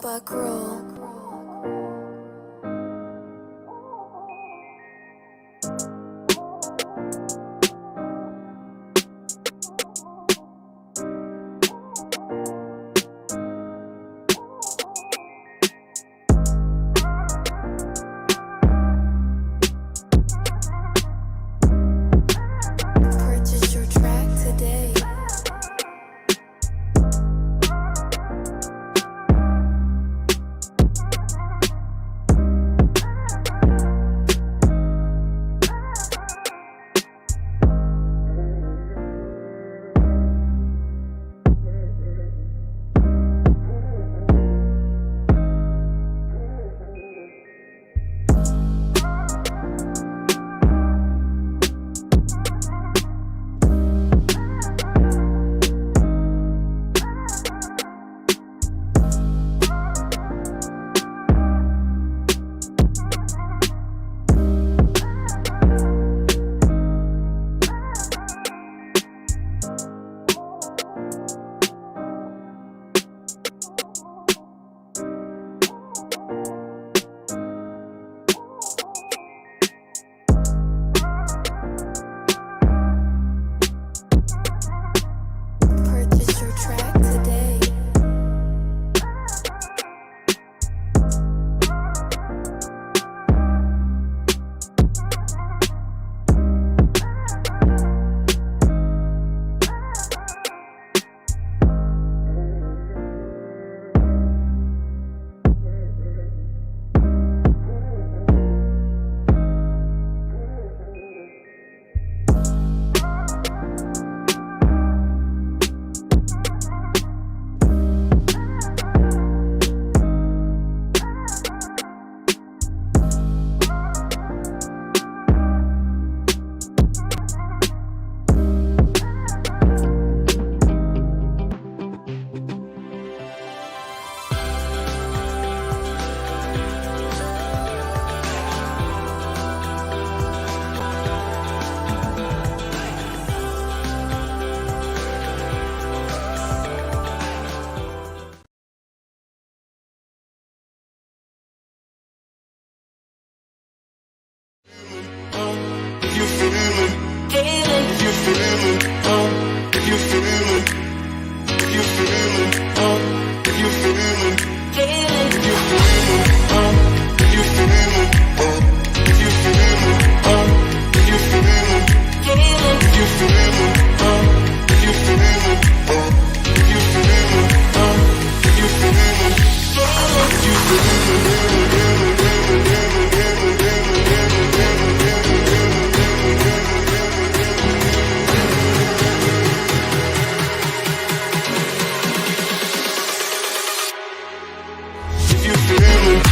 Buck roll. Purchase your track today. Purchase your track today. If you feel it, if you feel it, if you feel it, if you feel it, if you feel it, if you feel it, if you feel it, if you feel it, if you feel it, if you feel it, if you feel it, if you feel it, if you feel it, if you feel it. If you feel it,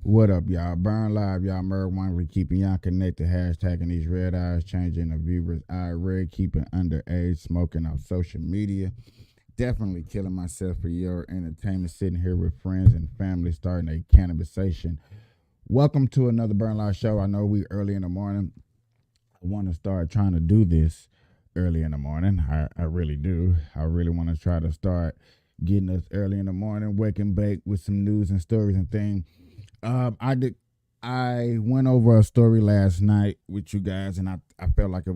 What up, y'all? Burn Live, y'all. Merv One, we keeping y'all connected. Hashtagging these red eyes, changing the viewers' eye red, keeping underage, smoking on social media. Definitely killing myself for your entertainment, sitting here with friends and family, starting a cannabisation. Welcome to another Burn Live show. I know we early in the morning. I want to start trying to do this early in the morning. I really do. I really want to try to start getting us early in the morning, waking bake with some news and stories and things. I went over a story last night with you guys, and I felt like it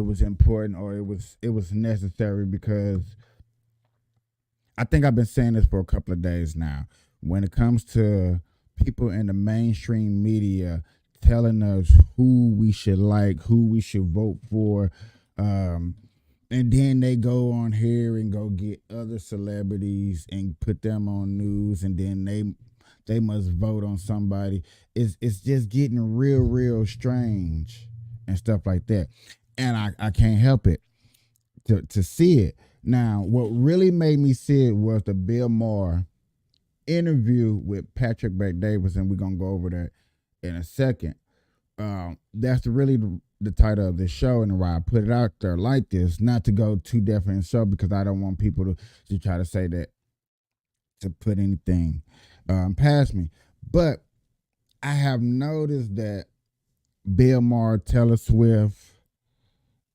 was important, or it was necessary, because I think I've been saying this for a couple of days now. When it comes to people in the mainstream media telling us who we should like, who we should vote for, And then they go on here and go get other celebrities and put them on news, and then they must vote on somebody. It's just getting real strange and stuff like that. And I can't help it to see it. Now, what really made me see it was the Bill Maher interview with Patrick Bet-David, and we're gonna go over that in a second. That's really the title of this show, and why I put it out there like this, not to go too definite show, because I don't want people to try to say that, to put anything past me. But I have noticed that Bill Maher, Taylor Swift,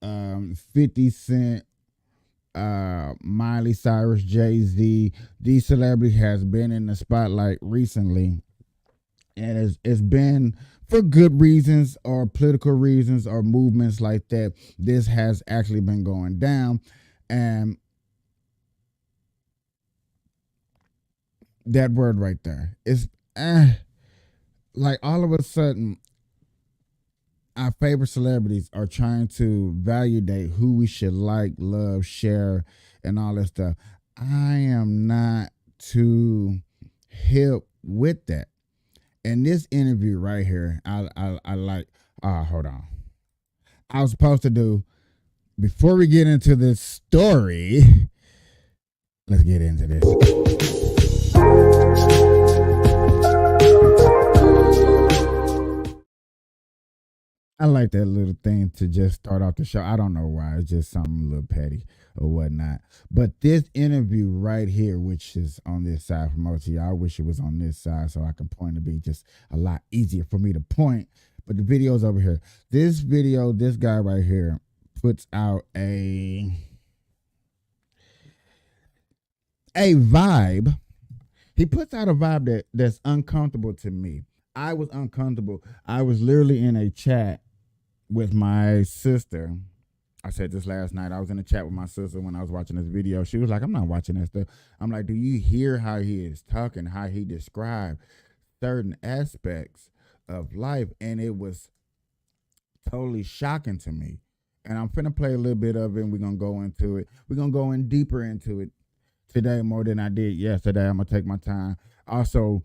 50 Cent, Miley Cyrus, Jay-Z, these celebrities has been in the spotlight recently, and it's been for good reasons or political reasons or movements like that. This has actually been going down, and that word right there is like all of a sudden our favorite celebrities are trying to validate who we should like, love, share, and all that stuff. I am not too hip with that. And this interview right here, I like. Hold on. I was supposed to do, before we get into this story, let's get into this. I like that little thing to just start off the show. I don't know why. It's just something a little petty or whatnot. But this interview right here, which is on this side for most of y'all, I wish it was on this side so I can point. To be just a lot easier for me to point. But the video's over here. This video, this guy right here puts out a vibe. He puts out a vibe that's uncomfortable to me. I was uncomfortable. I was literally in a chat with my sister. I said this last night. I was in a chat with my sister when I was watching this video. She was like, I'm not watching that stuff. I'm like, do you hear how he is talking, how he described certain aspects of life? And it was totally shocking to me. And I'm finna play a little bit of it, and we're going to go into it. We're going to go in deeper into it today more than I did yesterday. I'm going to take my time. Also,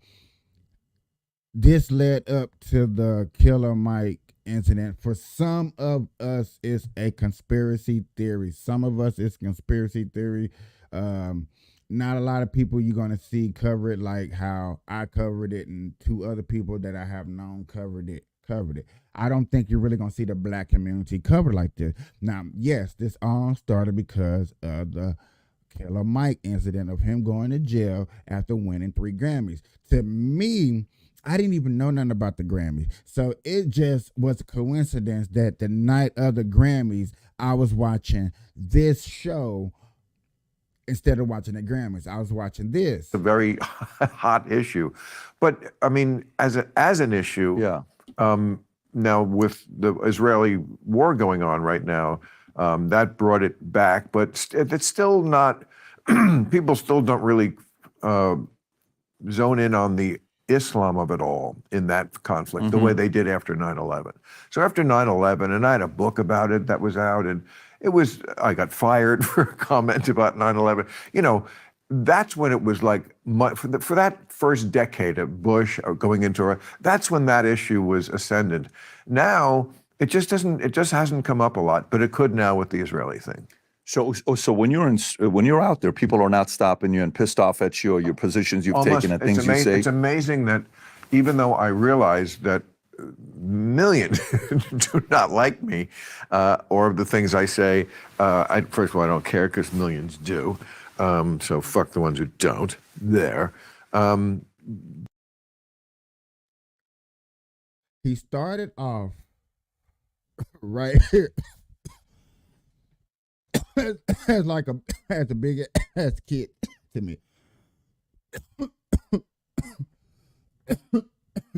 this led up to the Killer Mike incident. For some of us, it's a conspiracy theory. Some of us, it's conspiracy theory. Not a lot of people you're going to see cover it like how I covered it, and two other people that I have known covered it. I don't think you're really going to see the black community covered like this. Now, yes, this all started because of the Killer Mike incident, of him going to jail after winning 3 Grammys. To me, I didn't even know nothing about the Grammys. So it just was a coincidence that the night of the Grammys, I was watching this show instead of watching the Grammys. I was watching this. It's a very hot issue. But, I mean, as an issue, Yeah. Now with the Israeli war going on right now, that brought it back. But it's still not, people still don't really zone in on the Islam of it all in that conflict, the way they did after 9/11. So after 9/11, and I had a book about it that was out, and I got fired for a comment about 9/11. You know, that's when it was like, for that first decade of Bush going into, that's when that issue was ascendant. Now, it just hasn't come up a lot, but it could now with the Israeli thing. So when you're out there, people are not stopping you and pissed off at you or your positions you've taken and things you say. It's amazing that even though I realize that millions do not like me or the things I say, first of all, I don't care because millions do. So fuck the ones who don't. There. He started off right here as a big ass kid to me.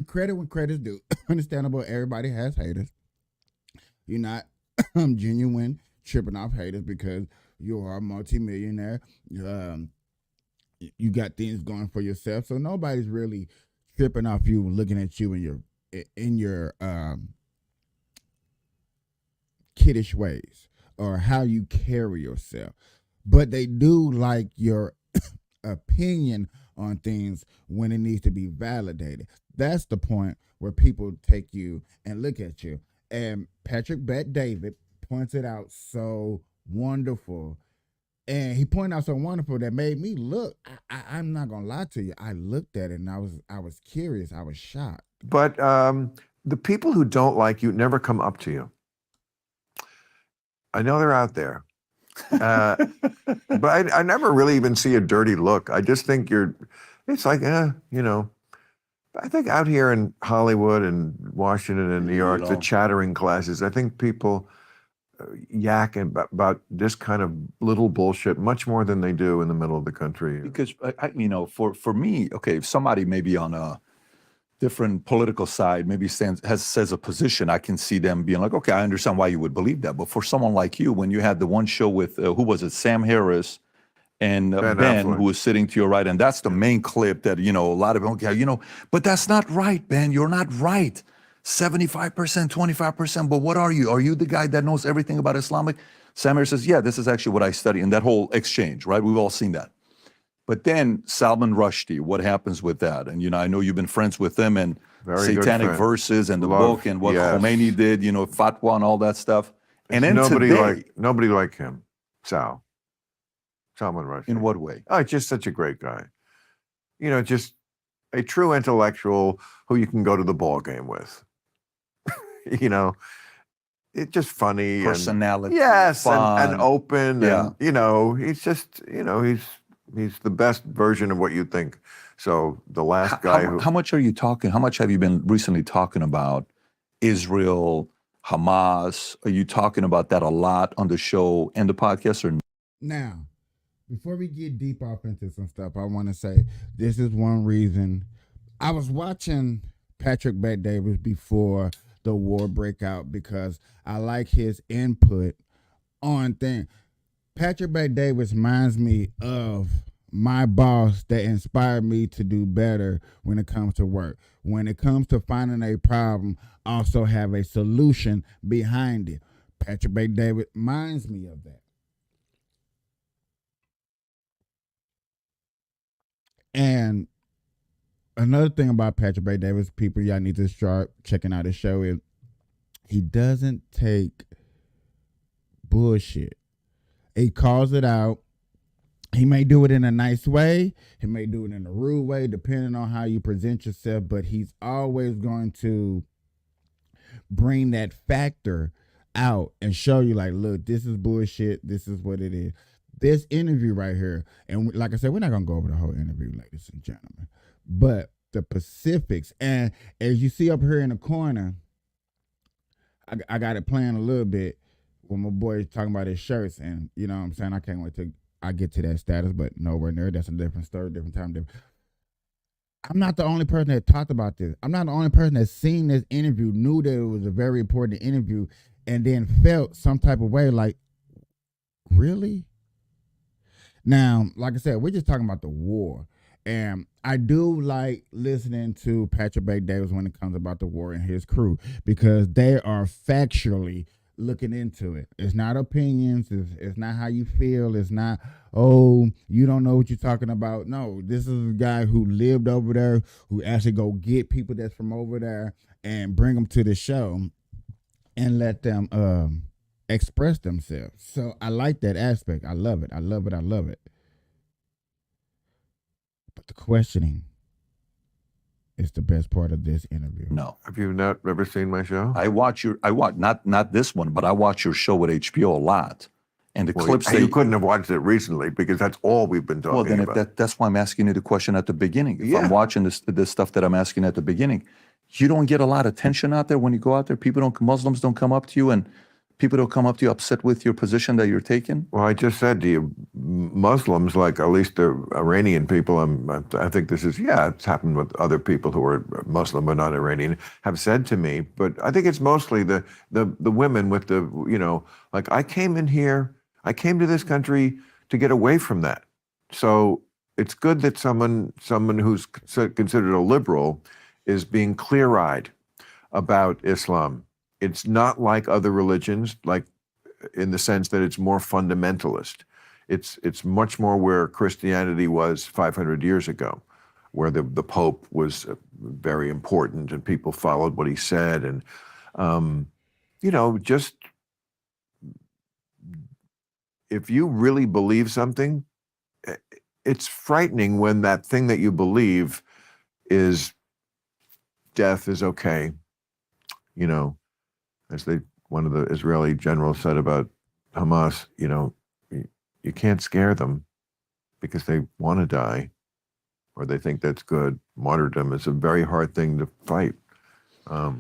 Credit when credit's due. Understandable. Everybody has haters. You're not genuine tripping off haters because you are a multimillionaire. You got things going for yourself, so nobody's really tripping off you, looking at you in your kiddish ways or how you carry yourself, but they do like your opinion on things when it needs to be validated. That's the point where people take you and look at you. And Patrick Bet David points it out so wonderful. And he pointed out so wonderful that made me look. I'm not gonna lie to you. I looked at it and I was curious. I was shocked. But the people who don't like you never come up to you. I know they're out there. But I never really even see a dirty look. I just think it's like, you know, I think out here in Hollywood and Washington and New York, the chattering classes, I think people yak about this kind of little bullshit much more than they do in the middle of the country. Because, you know, for me, okay, if somebody maybe on a different political side maybe says a position, I can see them being like, okay, I understand why you would believe that. But for someone like you, when you had the one show with, who was it, Sam Harris and Ben, who was sitting to your right, and that's the main clip that, you know, a lot of people, okay, you know, but that's not right, Ben, you're not right. 75%, 25%, but what are you? Are you the guy that knows everything about Islamic? Sam Harris says, yeah, this is actually what I study, and that whole exchange, right? We've all seen that. But then Salman Rushdie, what happens with that? And, you know, I know you've been friends with them and Very Satanic Verses and the book and what Khomeini did, you know, fatwa and all that stuff. And then nobody like him, Salman Rushdie. In what way? Oh, just such a great guy. You know, just a true intellectual who you can go to the ball game with. You know, it's just funny. Personality. Yes, fun. And open. Yeah. And, you know, he's just, you know, he's the best version of what you think. So the last guy how much are you talking? How much have you been recently talking about Israel, Hamas? Are you talking about that a lot on the show and the podcast? Or Now, before we get deep off into some stuff, I want to say this is one reason I was watching Patrick Bet Davis before the war breakout because I like his input on things. Patrick Bet Davis reminds me of my boss that inspired me to do better when it comes to work. When it comes to finding a problem, also have a solution behind it. Patrick Bet Davis reminds me of that. And another thing about Patrick Bet Davis, people, y'all need to start checking out his show, is he doesn't take bullshit. He calls it out. He may do it in a nice way. He may do it in a rude way, depending on how you present yourself. But he's always going to bring that factor out and show you, like, look, this is bullshit. This is what it is. This interview right here, and like I said, we're not going to go over the whole interview, ladies and gentlemen, but the specifics. And as you see up here in the corner, I got it playing a little bit when my boy is talking about his shirts, and you know what I'm saying, I can't wait till I get to that status, but nowhere near. That's a different story, different time, different. I'm not the only person that talked about this. I'm not the only person that seen this interview, knew that it was a very important interview, and then felt some type of way like, really? Now, like I said, we're just talking about the war. And I do like listening to Patrick Bet Davis when it comes about the war and his crew, because they are factually looking into it. It's not opinions. It's not how you feel. It's not, oh, you don't know what you're talking about. No, this is a guy who lived over there, who actually go get people that's from over there and bring them to the show and let them express themselves. So I like that aspect. I love it. I love it. I love it. But the questioning is the best part of this interview. no. Have you not ever seen my show? I watch not this one, but I watch your show with HBO a lot. And the clips you couldn't have watched it recently because that's all we've been talking well, then about. that's why I'm asking you the question at the beginning. If Yeah. I'm watching this stuff that I'm asking at the beginning, you don't get a lot of attention out there when you go out there. Muslims don't come up to you, and people don't come up to you upset with your position that you're taking. Well, I just said to you, Muslims, like at least the Iranian people, I think this is, it's happened with other people who are Muslim but not Iranian, have said to me, but I think it's mostly the women with the, you know, like, I came to this country to get away from that. So it's good that someone who's considered a liberal is being clear-eyed about Islam. It's not like other religions, like in the sense that it's more fundamentalist. It's much more where Christianity was 500 years ago, where the Pope was very important and people followed what he said. And, just if you really believe something, it's frightening when that thing that you believe is death is okay. As one of the Israeli generals said about Hamas, you can't scare them because they want to die or they think that's good. Martyrdom is a very hard thing to fight. Are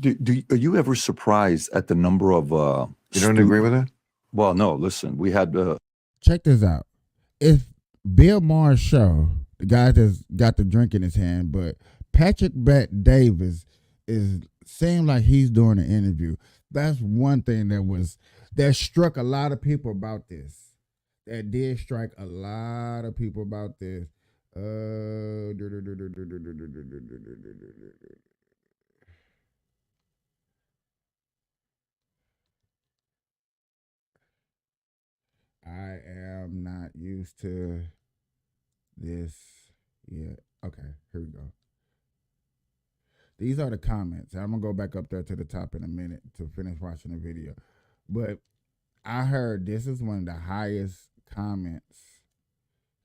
you ever surprised at the number of You don't agree with that? Well, no, listen, we had Check this out. If Bill Maher's show, the guy that's got the drink in his hand, but Patrick Bet Davis seemed like he's doing an interview. That's one thing that struck a lot of people about this. That did strike a lot of people about this. I am not used to this yet. Okay, here we go. These are the comments. I'm going to go back up there to the top in a minute to finish watching the video. But I heard this is one of the highest comments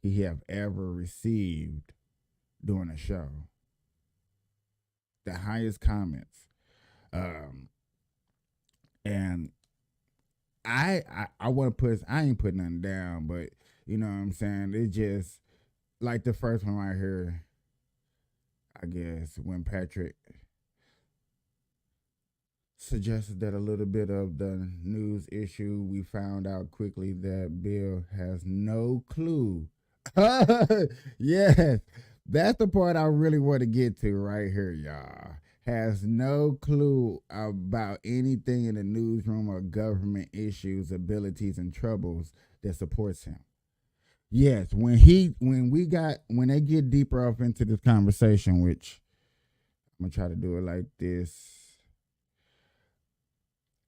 he have ever received during a show. The highest comments. And I want to I ain't putting nothing down, but you know what I'm saying? It's just like the first one right here, I guess, when Patrick suggested that a little bit of the news issue, we found out quickly that Bill has no clue. Yes, that's the part I really want to get to right here, y'all. Has no clue about anything in the newsroom or government issues, abilities, and troubles that supports him. Yes, when they get deeper off into this conversation, which I'm gonna try to do it like this.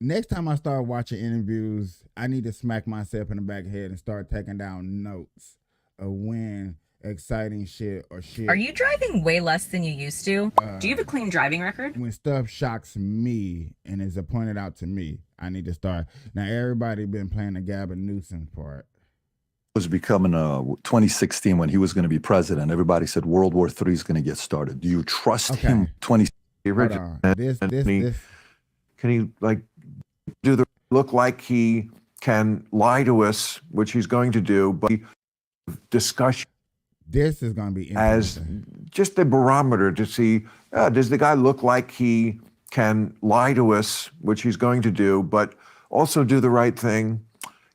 Next time I start watching interviews, I need to smack myself in the back of the head and start taking down notes of when exciting shit or shit. Are you driving way less than you used to? Do you have a clean driving record? When stuff shocks me and is pointed out to me, I need to start. Now, everybody been playing the Gavin Newsom part. was becoming 2016 when he was going to be president. Everybody said World War III is going to get started. Do you trust him? Hold on. This. Can he look like he can lie to us, which he's going to do, but discussion This is going to be as interesting. just a barometer to see, does the guy look like he can lie to us, which he's going to do, but also do the right thing?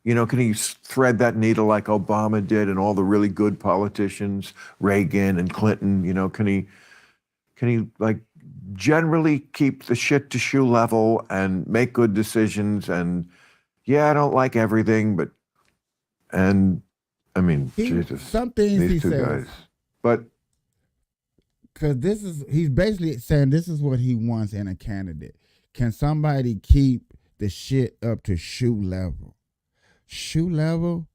Can he thread that needle like Obama did and all the really good politicians, Reagan and Clinton? Can he generally keep the shit to shoe level and make good decisions? And I don't like everything, Jesus, some things these he two says, guys. But because he's basically saying this is what he wants in a candidate. Can somebody keep the shit up to shoe level? Shoe level,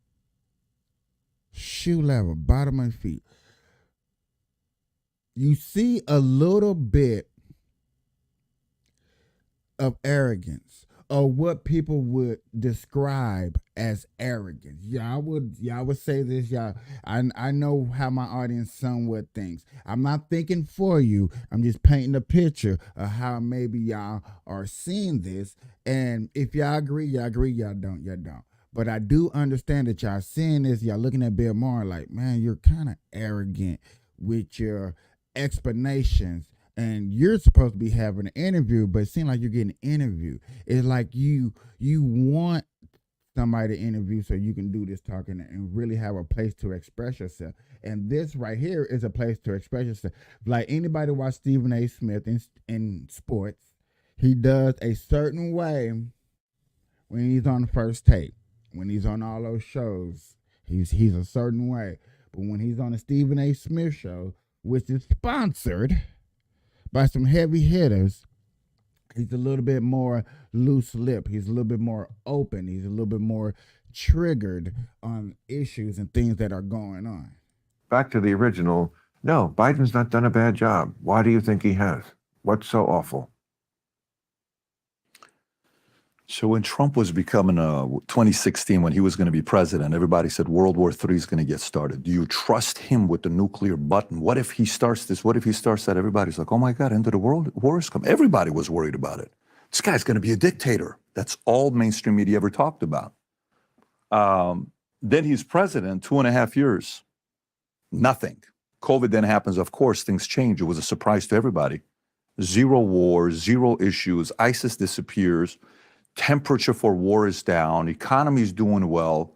bottom of feet. You see a little bit of arrogance, or what people would describe as arrogance. Y'all would say this, y'all. I know how my audience somewhat thinks. I'm not thinking for you. I'm just painting a picture of how maybe y'all are seeing this. And if y'all agree, y'all agree. Y'all don't, y'all don't. But I do understand that y'all seeing this, y'all looking at Bill Maher like, man, you're kind of arrogant with your explanations. And you're supposed to be having an interview, but it seems like you're getting an interview. It's like you want somebody to interview so you can do this talking and really have a place to express yourself. And this right here is a place to express yourself. Like anybody watch Stephen A. Smith in sports, he does a certain way when he's on the first take. When he's on all those shows, he's a certain way. But when he's on the Stephen A. Smith show, which is sponsored by some heavy hitters, He's a little bit more loose lip. He's a little bit more open. He's a little bit more triggered on issues and things that are going on. Back to the original. No, Biden's not done a bad job. Why do you think he has? What's so awful? So when Trump was becoming 2016, when he was going to be president, everybody said World War III is going to get started. Do you trust him with the nuclear button? What if he starts this? What if he starts that? Everybody's like, oh my God, end of the world, war is coming. Everybody was worried about it. This guy's going to be a dictator. That's all mainstream media ever talked about. Then he's president, 2.5 years. Nothing. COVID then happens. Of course, things change. It was a surprise to everybody. Zero wars, zero issues. ISIS disappears. Temperature for war is down. Economy is doing well.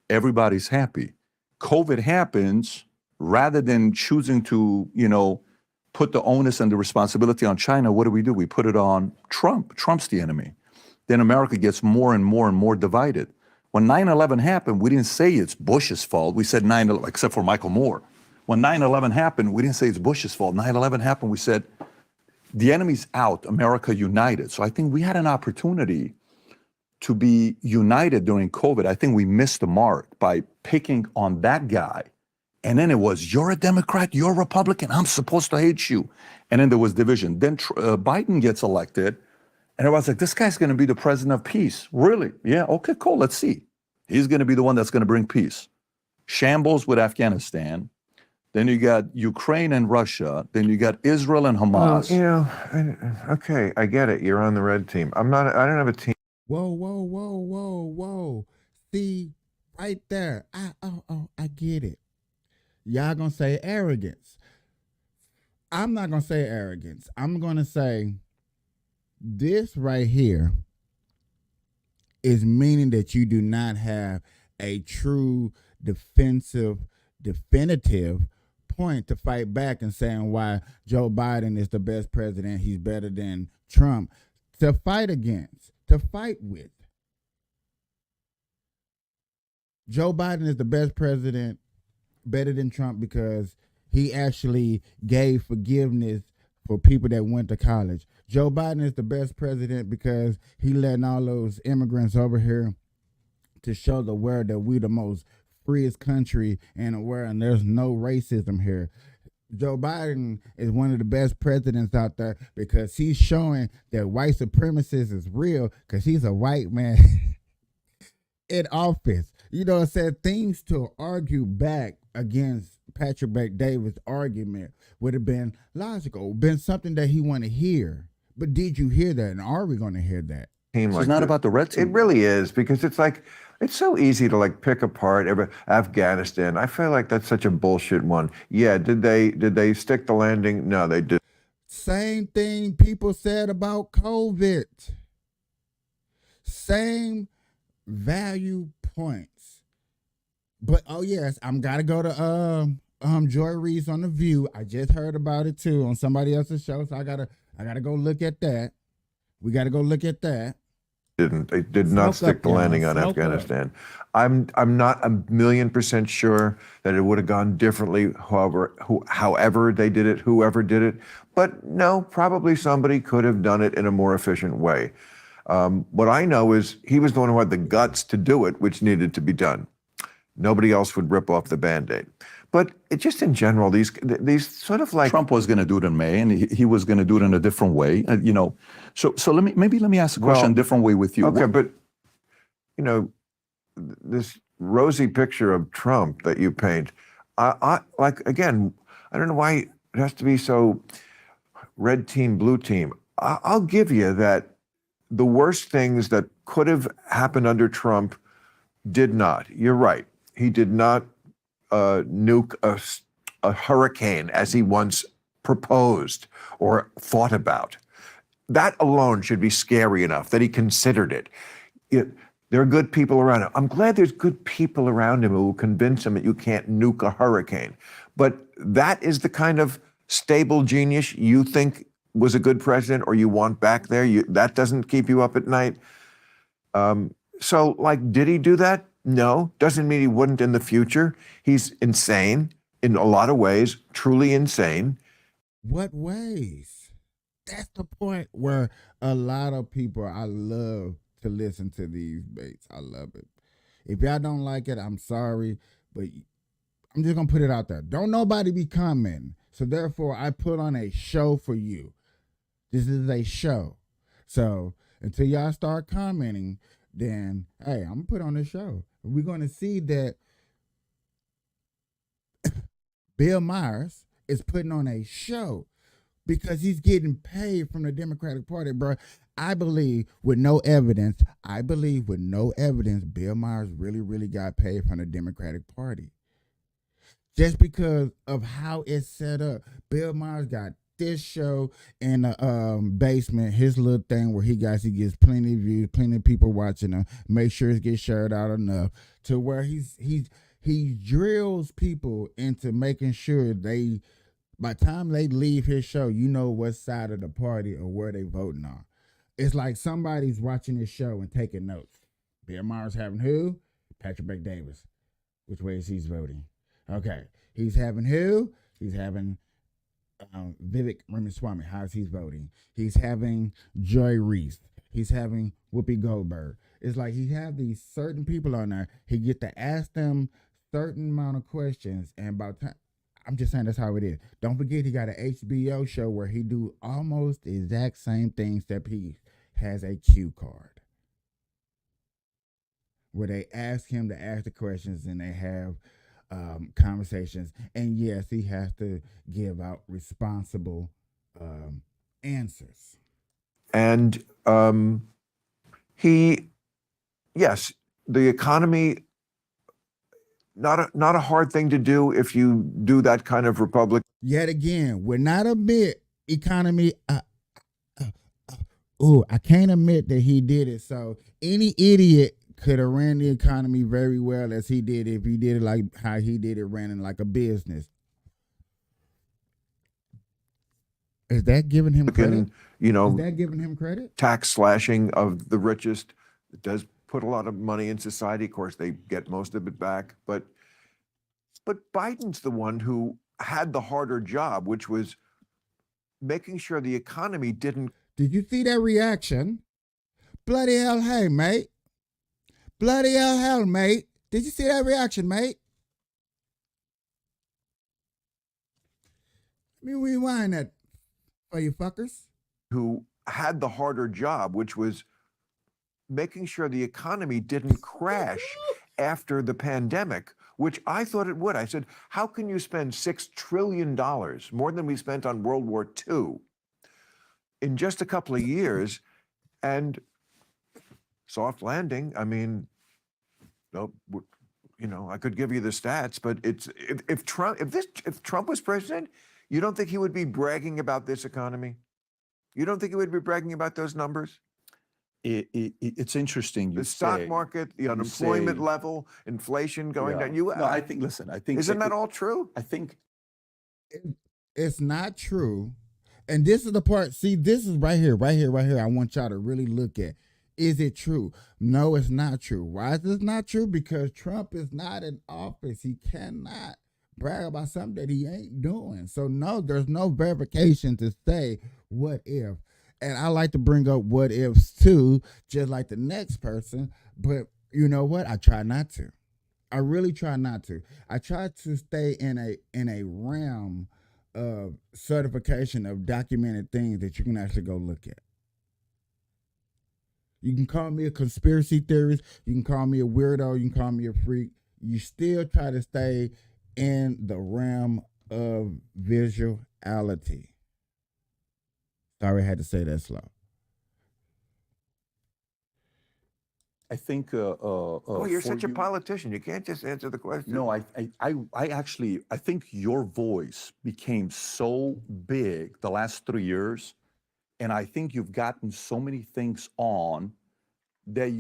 Everybody's happy. COVID happens. Rather than choosing to, put the onus and the responsibility on China, what do? We put it on Trump. Trump's the enemy. Then America gets more and more and more divided. When 9/11 happened, we didn't say it's Bush's fault. We said 9/11, except for Michael Moore. When 9/11 happened, we didn't say it's Bush's fault. 9/11 happened, we said the enemy's out, America united. So I think we had an opportunity to be united during COVID. I think we missed the mark by picking on that guy. And then it was, you're a Democrat, you're a Republican, I'm supposed to hate you. And then there was division. Then Biden gets elected, and everyone's like, this guy's going to be the president of peace. Really? Yeah, okay, cool, let's see. He's going to be the one that's going to bring peace. Shambles with Afghanistan. Then you got Ukraine and Russia. Then you got Israel and Hamas. Okay, I get it. You're on the red team. I don't have a team. Whoa. See, right there. I get it. Y'all gonna say arrogance. I'm not gonna say arrogance. I'm gonna say this right here is meaning that you do not have a true definitive point to fight back and saying why Joe Biden is the best president. He's better than Trump to fight against, to fight with. Joe Biden is the best president, better than Trump, because he actually gave forgiveness for people that went to college. Joe Biden is the best president because he letting all those immigrants over here to show the world that we the most freest country in the world and there's no racism here. Joe Biden is one of the best presidents out there because he's showing that white supremacist is real because he's a white man in office. You know what I'm saying? Things to argue back against Patrick Bet-David's argument would have been logical, been something that he want to hear. But did you hear that? And are we going to hear that? Team So like it's not this. about the red team. It really is, because it's like, it's so easy to like pick apart Afghanistan. I feel like that's such a bullshit one. Yeah, did they stick the landing? No, they did. Same thing people said about COVID. Same value points. But oh yes, I'm gotta go to Joy Reid's on The View. I just heard about it too on somebody else's show, so I gotta go look at that. We gotta go look at that. They did not Smoke stick up, the y'all. landing on Smoke up. Afghanistan. I'm not 1,000,000% sure that it would have gone differently. However they did it, whoever did it, but no, probably somebody could have done it in a more efficient way. What I know is he was the one who had the guts to do it, which needed to be done. Nobody else would rip off the Band-Aid. But it just in general, these sort of like Trump was going to do it in May, and he was going to do it in a different way. So let me ask a question a different way with you. Okay, but this rosy picture of Trump that you paint, I like, again, I don't know why it has to be so red team, blue team. I'll give you that the worst things that could have happened under Trump did not. You're right. He did not nuke a hurricane as he once proposed or thought about. That alone should be scary enough that he considered it. There are good people around him. I'm glad there's good people around him who will convince him that you can't nuke a hurricane. But that is the kind of stable genius you think was a good president or you want back there. That doesn't keep you up at night. So, like, did he do that? No. Doesn't mean he wouldn't in the future. He's insane in a lot of ways, truly insane. What ways? that's the point where a lot of people, I love to listen to these baits. I love it. If y'all don't like it, I'm sorry, but I'm just gonna put it out there. Don't nobody be commenting. So therefore, I put on a show for you. This is a show. So until y'all start commenting, then hey, I'm gonna put on a show. We're gonna see that Bill Myers is putting on a show because he's getting paid from the Democratic Party, bro. I believe with no evidence, Bill Myers really got paid from the Democratic Party. Just because of how it's set up. Bill Myers got this show in the basement, his little thing where he gets plenty of views, plenty of people watching him, make sure it gets shared out enough to where he drills people into making sure they, by the time they leave his show, you know what side of the party or where they voting on. It's like somebody's watching his show and taking notes. Bill Myers having who? Patrick Bet-Davis. Which way is he voting? Okay. He's having who? He's having Vivek Ramaswamy. How's he voting? He's having Joy Reese. He's having Whoopi Goldberg. It's like he have these certain people on there. He get to ask them certain amount of questions, and about time. I'm just saying that's how it is. Don't forget he got an HBO show where he do almost the exact same things that he has a cue card. Where they ask him to ask the questions and they have conversations. And yes, he has to give out responsible answers. And yes, the economy, not a hard thing to do if you do that kind of Republican. Yet again, we're not admit economy. I can't admit that he did it. So any idiot could have ran the economy very well as he did if he did it like how he did it, ran it like a business. Is that giving him credit? You know, Is that giving him credit? tax slashing of the richest. It does put a lot of money in society. Of course, they get most of it back. But Biden's the one who had the harder job, which was making sure the economy didn't. Did you see that reaction? Bloody hell, hey, mate. Bloody hell, mate. Did you see that reaction, mate? Let me rewind that for you fuckers. Who had the harder job, which was making sure the economy didn't crash after the pandemic, which I thought it would. I said, how can you spend $6 trillion, more than we spent on World War II, in just a couple of years, and soft landing? I mean, no, you know, I could give you the stats, but it's if Trump was president, you don't think he would be bragging about this economy? You don't think he would be bragging about those numbers? It's interesting. The stock market, the unemployment level, inflation going down. No, I think. Listen, I think. Isn't that all true? I think It's not true. And this is the part. See, this is right here. I want y'all to really look at. Is it true? No, it's not true. Why is this not true? Because Trump is not in office. He cannot brag about something that he ain't doing. So no, there's no verification to say what if. And I like to bring up what ifs too, just like the next person. But you know what? I try not to. I really try not to. I try to stay in a realm of certification of documented things that you can actually go look at. You can call me a conspiracy theorist. You can call me a weirdo. You can call me a freak. You still try to stay in the realm of visuality. Sorry, I had to say that slow. I think. Oh, you're for such a you- politician. You can't just answer the question. No, I actually, I think your voice became so big the last 3 years, and I think you've gotten so many things on that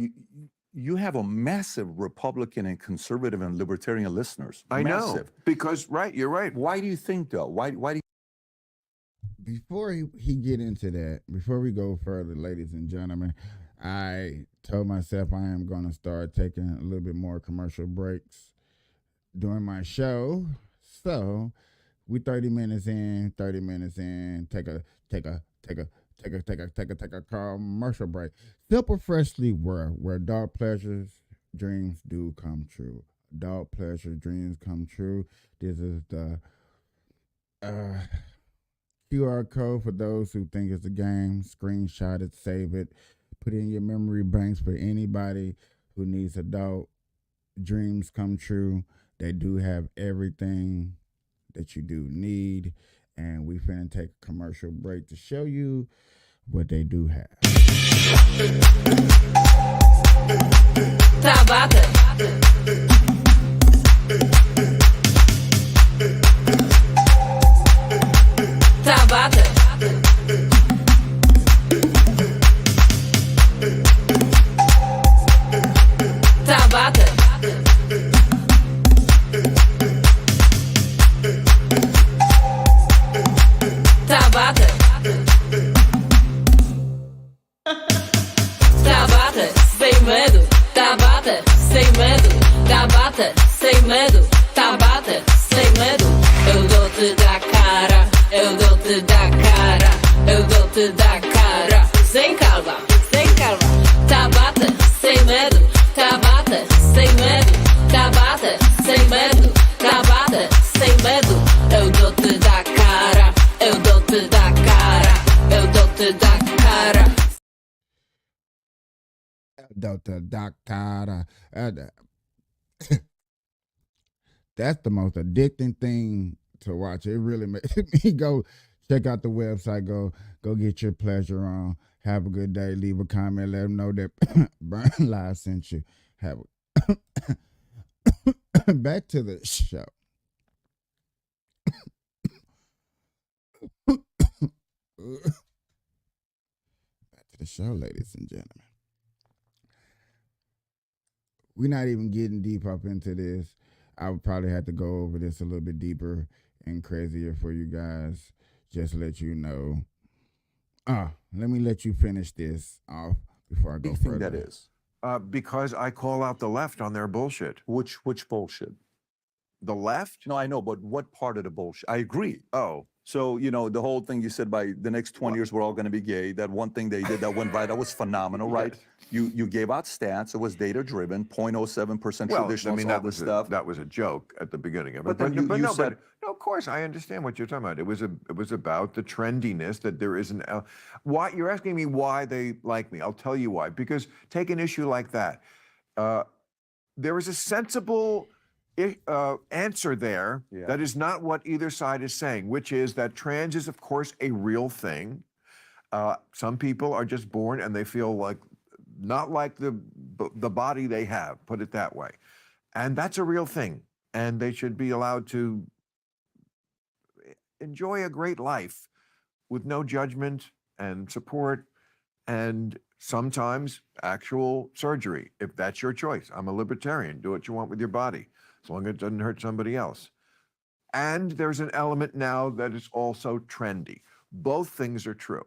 you have a massive Republican and conservative and libertarian listeners. I know. Massive. Because, right, you're right. Why do you think though? Why do you? Before he get into that, before we go further, ladies and gentlemen, I told myself I am going to start taking a little bit more commercial breaks during my show. So we 30 minutes in, take a take a commercial break. Simple Freshly where adult pleasures, dreams do come true. Adult pleasure, dreams come true. This is the QR code for those who think it's a game. Screenshot it, save it, put it in your memory banks for anybody who needs adult dreams come true. They do have everything that you do need. And we finna take a commercial break to show you what they do have. Tabata. Tabata. Tabata. Tabata. Tabata, sem medo. Tabata, sem medo. Tabata, sem medo. Tabata, sem medo. Eu dou-te da cara, eu dou-te da cara, eu dou-te da cara. Sem calma, sem calma. Tabata, sem medo. Tabata, sem medo. Tabata, sem medo. Tabata, sem medo. Eu dou-te da cara, eu dou-te da cara, eu dou-te da cara. Dr. Doctor. That's the most addicting thing to watch. It really makes me go check out the website. Go get your pleasure on. Have a good day. Leave a comment. Let them know that Burn Live sent you. Have a back to the show. Back to the show, ladies and gentlemen. We're not even getting deep up into this. I would probably have to go over this a little bit deeper and crazier for you guys. Just to let you know. Let me let you finish this off before I go What do you further. think that is? Because I call out the left on their bullshit. Which bullshit? The left? No, I know, but what part of the bullshit? I agree. Oh, So, the whole thing you said by the next 20 years, we're all going to be gay. That one thing they did that went by, that was phenomenal, right? You gave out stats. It was data driven, 0.07% well, traditional, I mean, all this stuff. that was a joke at the beginning of it. But then you no, said- no, of course, I understand what you're talking about. It was about the trendiness that there is why you're asking me why they like me. I'll tell you why. Because take an issue like that. There is a sensible answer there Yeah. that is not what either side is saying, which is that trans is, of course, a real thing. Some people are just born and they feel like not like the body they have, put it that way. And that's a real thing. And they should be allowed to enjoy a great life with no judgment and support and sometimes actual surgery, if that's your choice. I'm a libertarian. Do what you want with your body, as long as it doesn't hurt somebody else. And there's an element now that is also trendy. Both things are true.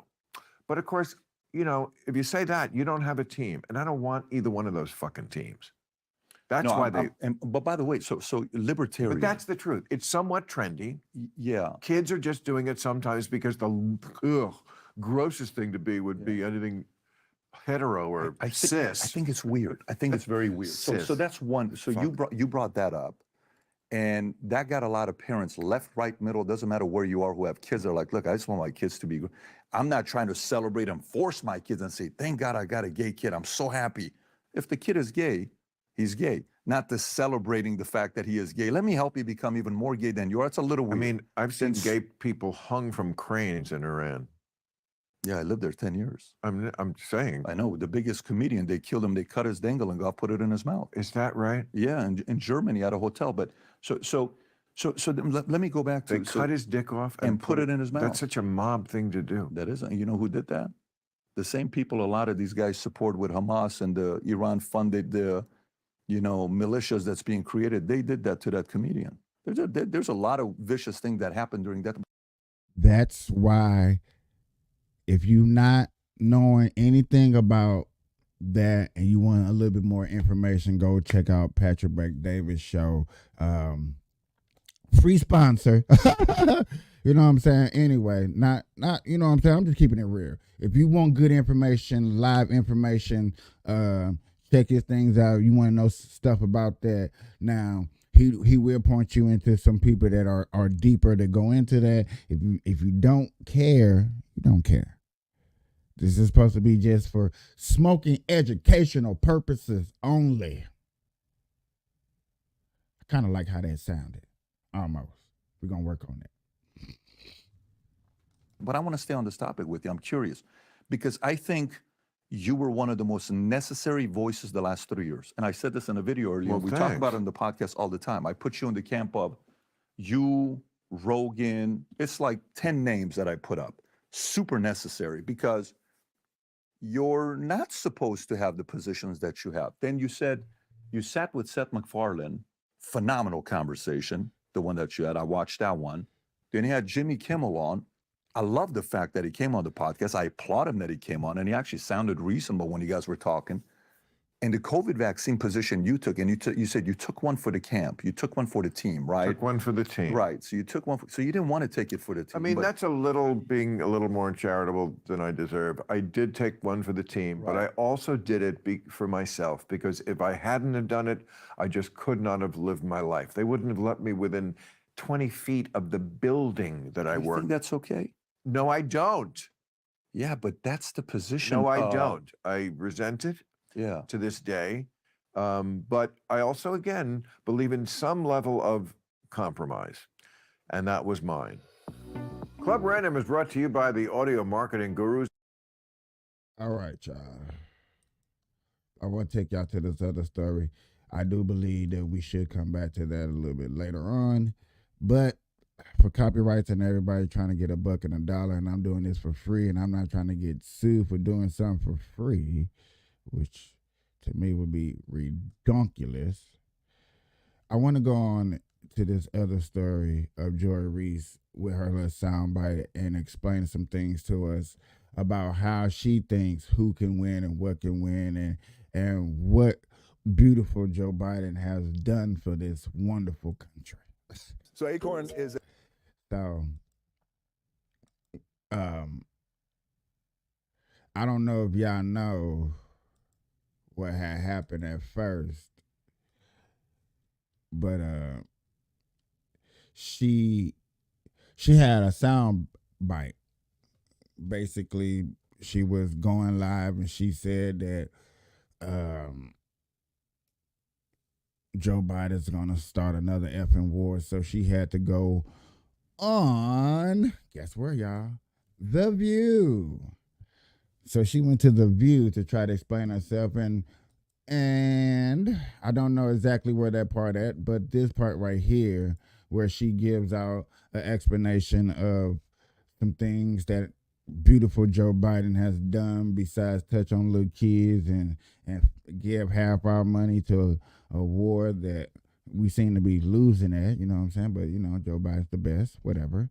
But of course, if you say that, you don't have a team. And I don't want either one of those fucking teams. That's No, why but by the way, so libertarian. but that's the truth. It's somewhat trendy. yeah. Kids are just doing it sometimes because the grossest thing to be would be anything hetero or I cis. think it's weird. I think it's very weird. So Cis. that's one. So you brought that up, and that got a lot of parents, left, right, middle, doesn't matter where you are, who have kids. They're like, look, I just want my kids to be. I'm not trying to celebrate and force my kids and say, thank God I got a gay kid. I'm so happy. If the kid is gay, he's gay. Not the celebrating the fact that he is gay. Let me help you become even more gay than you are. It's a little I weird. mean, I've seen Since- gay people hung from cranes in Iran. yeah, I lived there 10 years. I'm saying, I know the biggest comedian. They killed him. They cut his dangle and God put it in his mouth. is that right? Yeah, in Germany at a hotel. But so then let me go back to They cut his dick off and put it in his mouth. That's such a mob thing to do. That isn't. You know who did that? The same people a lot of these guys support with Hamas and the Iran funded the, militias that's being created. They did that to that comedian. There's a lot of vicious things that happened during that. That's why, if you not knowing anything about that and you want a little bit more information, go check out Patrick Bet-David's show. Free sponsor. You know what I'm saying? Anyway, not you know what I'm saying? I'm just keeping it real. If you want good information, live information, check his things out. You want to know stuff about that. Now, he will point you into some people that are deeper that go into that. If you don't care, you don't care. This is supposed to be just for smoking educational purposes only. I kind of like how that sounded. Almost. We're going to work on that. But I want to stay on this topic with you. I'm curious because I think you were one of the most necessary voices the last 3 years. And I said this in a video earlier. Well, we talk thanks. about it on the podcast all the time. I put you in the camp of you, Rogan. It's like 10 names that I put up. Super necessary because you're not supposed to have the positions that you have. Then you said you sat with Seth MacFarlane, phenomenal conversation, the one that you had. I watched that one. Then he had Jimmy Kimmel on. I love the fact that he came on the podcast. I applaud him that he came on, and he actually sounded reasonable when you guys were talking. And the COVID vaccine position you took, and you said you took one for the camp, you took one for the team, right? Took one for the team. Right. So you took one. So you didn't want to take it for the team. I mean, but- that's being a little more charitable than I deserve. I did take one for the team, but I also did it for myself because if I hadn't have done it, I just could not have lived my life. They wouldn't have let me within 20 feet of the building that I You work. think that's okay? No, I don't. Yeah, but that's the position. No, I don't. I resent it Yeah. to this day. But I also, again, believe in some level of compromise. And that was mine. Club Random is brought to you by the audio marketing gurus. All right, y'all. I want to take y'all to this other story. I do believe that we should come back to that a little bit later on. But for copyrights and everybody trying to get $1 and $1, and I'm doing this for free, and I'm not trying to get sued for doing something for free, which to me would be redonkulous. I want to go on to this other story of Joy Reese with her little soundbite and explain some things to us about how she thinks who can win and what can win and what beautiful Joe Biden has done for this wonderful country. So Acorn is So, I don't know if y'all know what had happened at first, but she had a sound bite. Basically, she was going live and she said that Joe Biden's gonna start another effing war, so she had to go on, guess where, y'all? The View. So she went to The View to try to explain herself, and I don't know exactly where that part at, but this part right here, where she gives out an explanation of some things that beautiful Joe Biden has done besides touch on little kids and give half our money to a war that we seem to be losing at, you know what I'm saying? But, you know, Joe Biden's the best, whatever.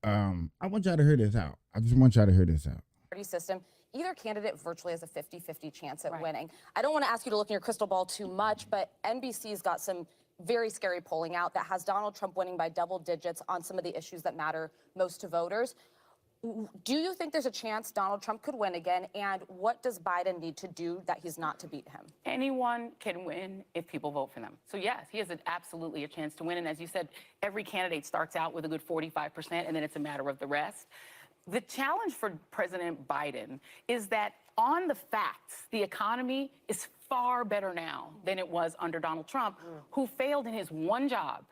I want y'all to hear this out. I just want y'all to hear this out. Party system, either candidate virtually has a 50-50 chance at winning. I don't want to ask you to look in your crystal ball too much, but NBC's got some very scary polling out that has Donald Trump winning by double digits on some of the issues that matter most to voters. Do you think there's a chance Donald Trump could win again? And what does Biden need to do that he's not to beat him? Anyone can win if people vote for them. So yes, he has absolutely a chance to win. And as you said, every candidate starts out with a good 45%, and then it's a matter of the rest. The challenge for President Biden is that on the facts, the economy is far better now than it was under Donald Trump, who failed in his one job,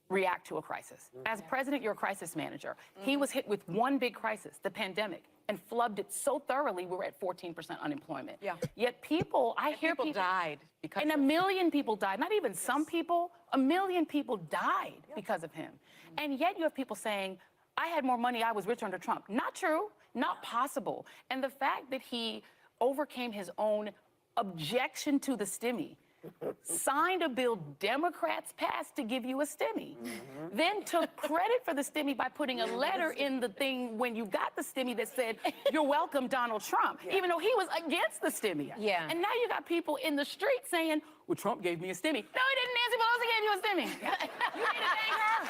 react to a crisis. As president, you're a crisis manager. He was hit with one big crisis, the pandemic, and flubbed it so thoroughly, we're at 14% unemployment. Yet people, I hear people died because and 1 million people died. Not even some people, 1 million people died because of him. And yet you have people saying, I had more money, I was richer under Trump. Not true, not possible. And the fact that he overcame his own objection to the stimmy, signed a bill Democrats passed to give you a stimmy, then took credit for the stimmy by putting a letter in the thing when you got the stimmy that said, you're welcome, Donald Trump, even though he was against the stimmy. And now you got people in the street saying, well, Trump gave me a stimmy. No, he didn't. Nancy Pelosi gave you a stimmy. You need to thank her.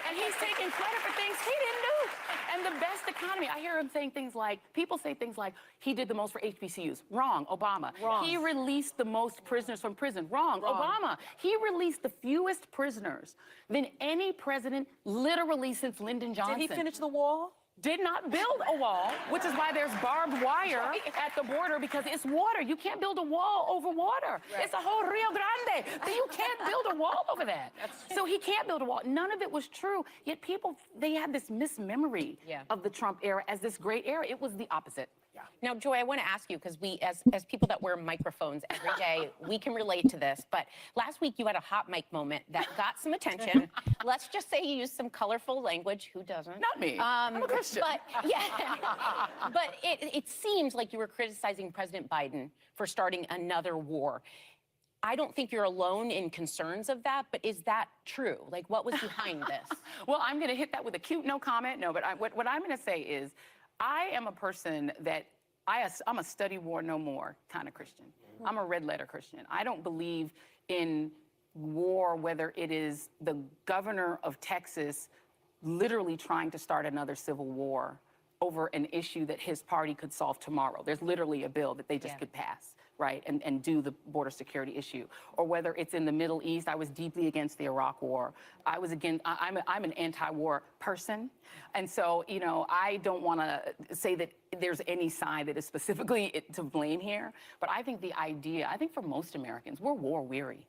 And he always taking credit for things he didn't do. And the best economy, I hear him saying things like, people say things like, he did the most for HBCUs. Wrong, Obama. Wrong. He released the most prisoners from prison. Wrong, Obama. He released the fewest prisoners than any president literally since Lyndon Johnson. Did he finish the wall? Did not build a wall, which is why there's barbed wire at the border, because it's water. You can't build a wall over water. It's a whole Rio Grande. So you can't build a wall over that. So he can't build a wall. None of it was true. Yet people, they had this mismemory of the Trump era as this great era. It was the opposite. Now, Joy, I want to ask you, because we, as people that wear microphones every day, we can relate to this. But last week you had a hot mic moment that got some attention. Let's just say you used some colorful language. Who doesn't? Not me. I'm a Christian. But yeah, but it seems like you were criticizing President Biden for starting another war. I don't think you're alone in concerns of that, but is that true? Like, what was behind this? Well, I'm going to hit that with a cute no comment. No, but what I'm going to say is, I am a person that I'm a study war no more kind of Christian. I'm a red letter Christian. I don't believe in war, whether it is the governor of Texas literally trying to start another civil war over an issue that his party could solve tomorrow. There's literally a bill that they just could pass, right, and do the border security issue. Or whether it's in the Middle East. I was deeply against the Iraq War. I'm an anti-war person. And so, you know, I don't want to say that there's any side that is specifically to blame here. But I think the idea, I think for most Americans, we're war weary.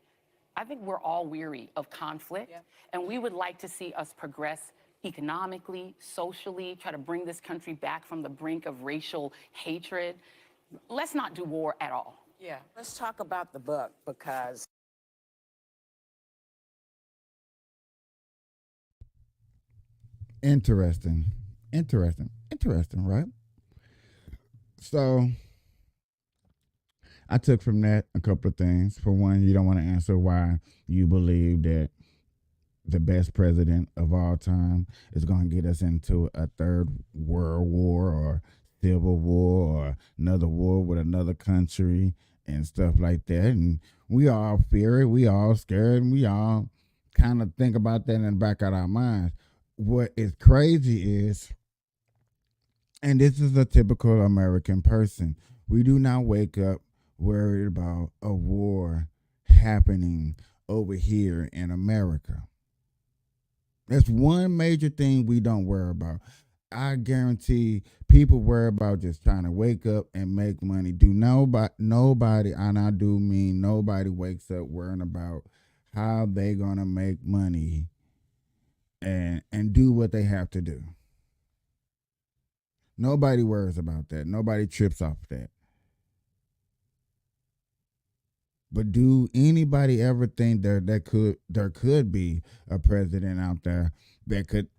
I think we're all weary of conflict. And we would like to see us progress economically, socially, try to bring this country back from the brink of racial hatred. Let's not do war at all. Yeah, let's talk about the book, because Interesting, right? So I took from that a couple of things. For one, you don't want to answer why you believe that the best president of all time is going to get us into a third world war or civil war or another war with another country and stuff like that. And we all fear it, we all scared, and we all kind of think about that in the back of our minds. What is crazy is, and this is a typical American person, we do not wake up worried about a war happening over here in America. That's one major thing we don't worry about. I guarantee people worry about just trying to wake up and make money. Nobody, and I do mean nobody, wakes up worrying about how they gonna make money and do what they have to do. Nobody worries about that. Nobody trips off that. But do anybody ever think there could be a president out there that could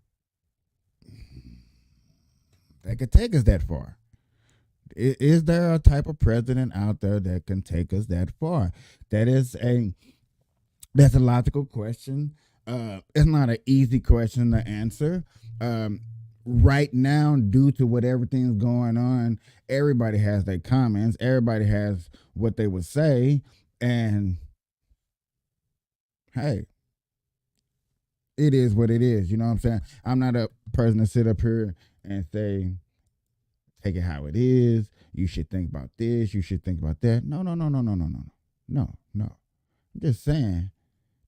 take us that far? Is there a type of president out there that can take us that far? That's a logical question. It's not an easy question to answer. Right now, due to what everything's going on, everybody has their comments. Everybody has what they would say. And hey, it is what it is. You know what I'm saying? I'm not a person to sit up here and say, take it how it is. You should think about this. You should think about that. No. I'm just saying,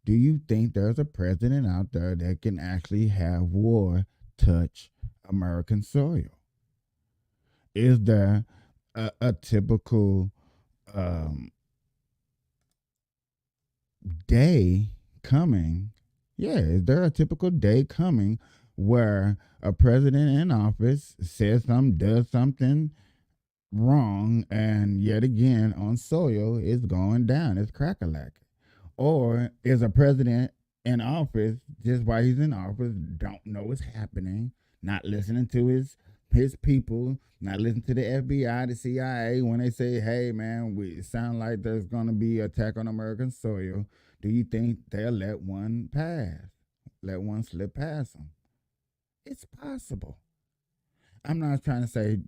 do you think there's a president out there that can actually have war touch American soil? Is there a typical day coming? Yeah, is there a typical day coming where a president in office says something, does something wrong, and yet again on soil it's going down, it's crack-a-lack? Or is a president in office, just while he's in office, don't know what's happening, not listening to his people, not listening to the FBI, the CIA when they say, hey man, it sound like there's going to be an attack on American soil? Do you think they'll let one pass? Let one slip past them? It's possible. I'm not trying to say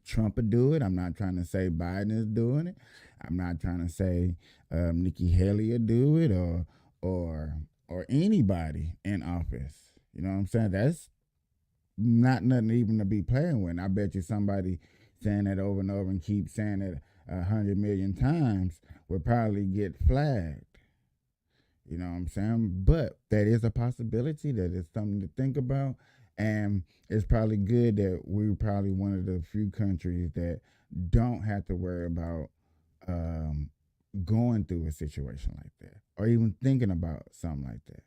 Trump would do it. I'm not trying to say Biden is doing it. I'm not trying to say Nikki Haley will do it or or anybody in office. You know what I'm saying? That's not nothing even to be playing with. And I bet you somebody saying that over and over and keep saying it 100 million times would probably get flagged. You know what I'm saying? But that is a possibility. That is something to think about. And it's probably good that we're probably one of the few countries that don't have to worry about going through a situation like that or even thinking about something like that.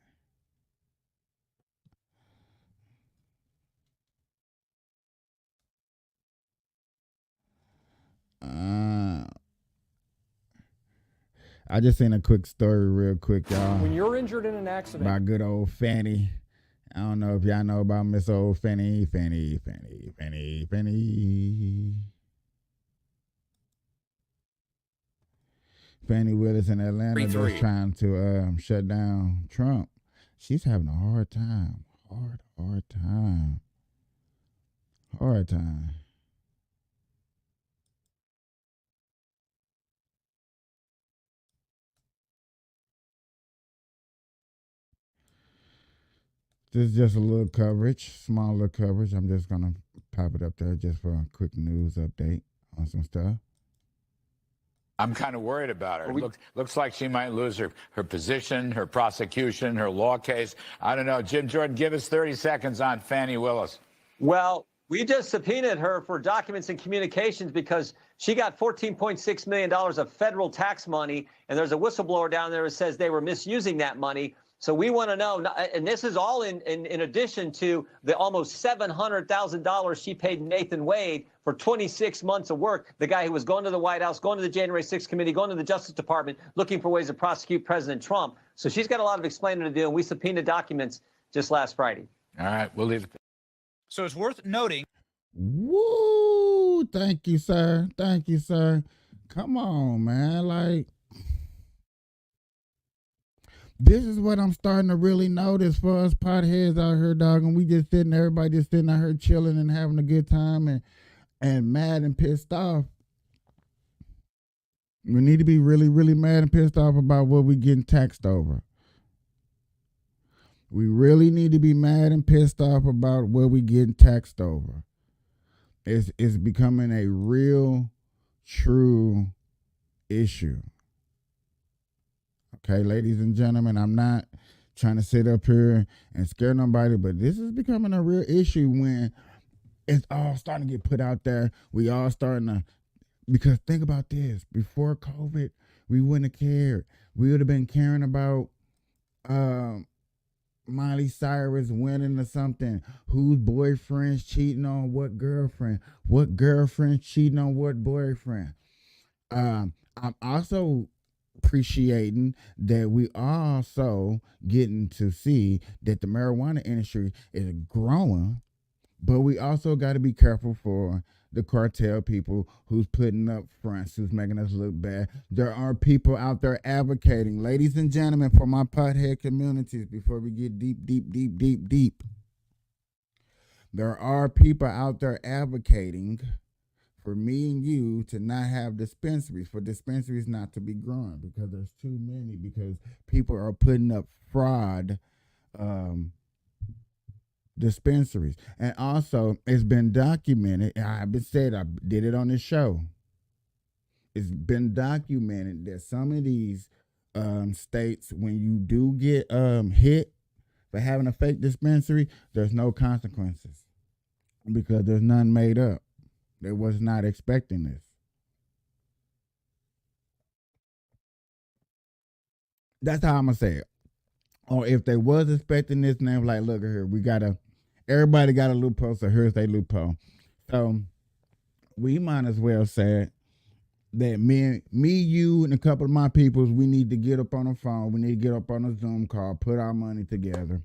I just seen a quick story real quick, y'all. When you're injured in an accident. By good old Fanny. I don't know if y'all know about Miss Old Fanny. Fanny Willis in Atlanta that's trying to shut down Trump. She's having a hard time. Hard time. This is just a little coverage, small little coverage. I'm just going to pop it up there just for a quick news update on some stuff. I'm kind of worried about her. Looks like she might lose her position, her prosecution, her law case. I don't know. Jim Jordan, give us 30 seconds on Fannie Willis. Well, we just subpoenaed her for documents and communications because she got $14.6 million of federal tax money, and there's a whistleblower down there that says they were misusing that money. So we want to know, and this is all in addition to the almost $700,000 she paid Nathan Wade for 26 months of work, the guy who was going to the White House, going to the January 6th committee, going to the Justice Department, looking for ways to prosecute President Trump. So she's got a lot of explaining to do, and we subpoenaed documents just last Friday. All right, we'll leave it there. So it's worth noting. Woo! Thank you, sir. Come on, man. Like, this is what I'm starting to really notice for us potheads out here, dog. And we just everybody just sitting out here chilling and having a good time and mad and pissed off. We need to be really, really mad and pissed off about what we getting taxed over. We really need to be mad and pissed off about what we getting taxed over. It's becoming a real, true issue. Okay, ladies and gentlemen, I'm not trying to sit up here and scare nobody, but this is becoming a real issue when it's all starting to get put out there. We all starting to, because think about this, before COVID, we wouldn't have cared. We would have been caring about Miley Cyrus winning or something, whose boyfriend's cheating on what girlfriend cheating on what boyfriend. I'm also appreciating that we also getting to see that the marijuana industry is growing, but we also got to be careful for the cartel people who's putting up fronts, who's making us look bad. There are people out there advocating, ladies and gentlemen, for my pothead communities, before we get deep. There are people out there advocating for me and you to not have dispensaries, for dispensaries not to be growing because there's too many, because people are putting up fraud dispensaries. And also, it's been documented, I've been said, I did it on this show, it's been documented that some of these states, when you do get hit for having a fake dispensary, there's no consequences because there's none made up. They was not expecting this. That's how I'm going to say it. Or if they was expecting this, and they were like, look here, everybody got a loophole, so here's their loophole. So we might as well say that me, you, and a couple of my peoples, we need to get up on the phone. We need to get up on a Zoom call, put our money together,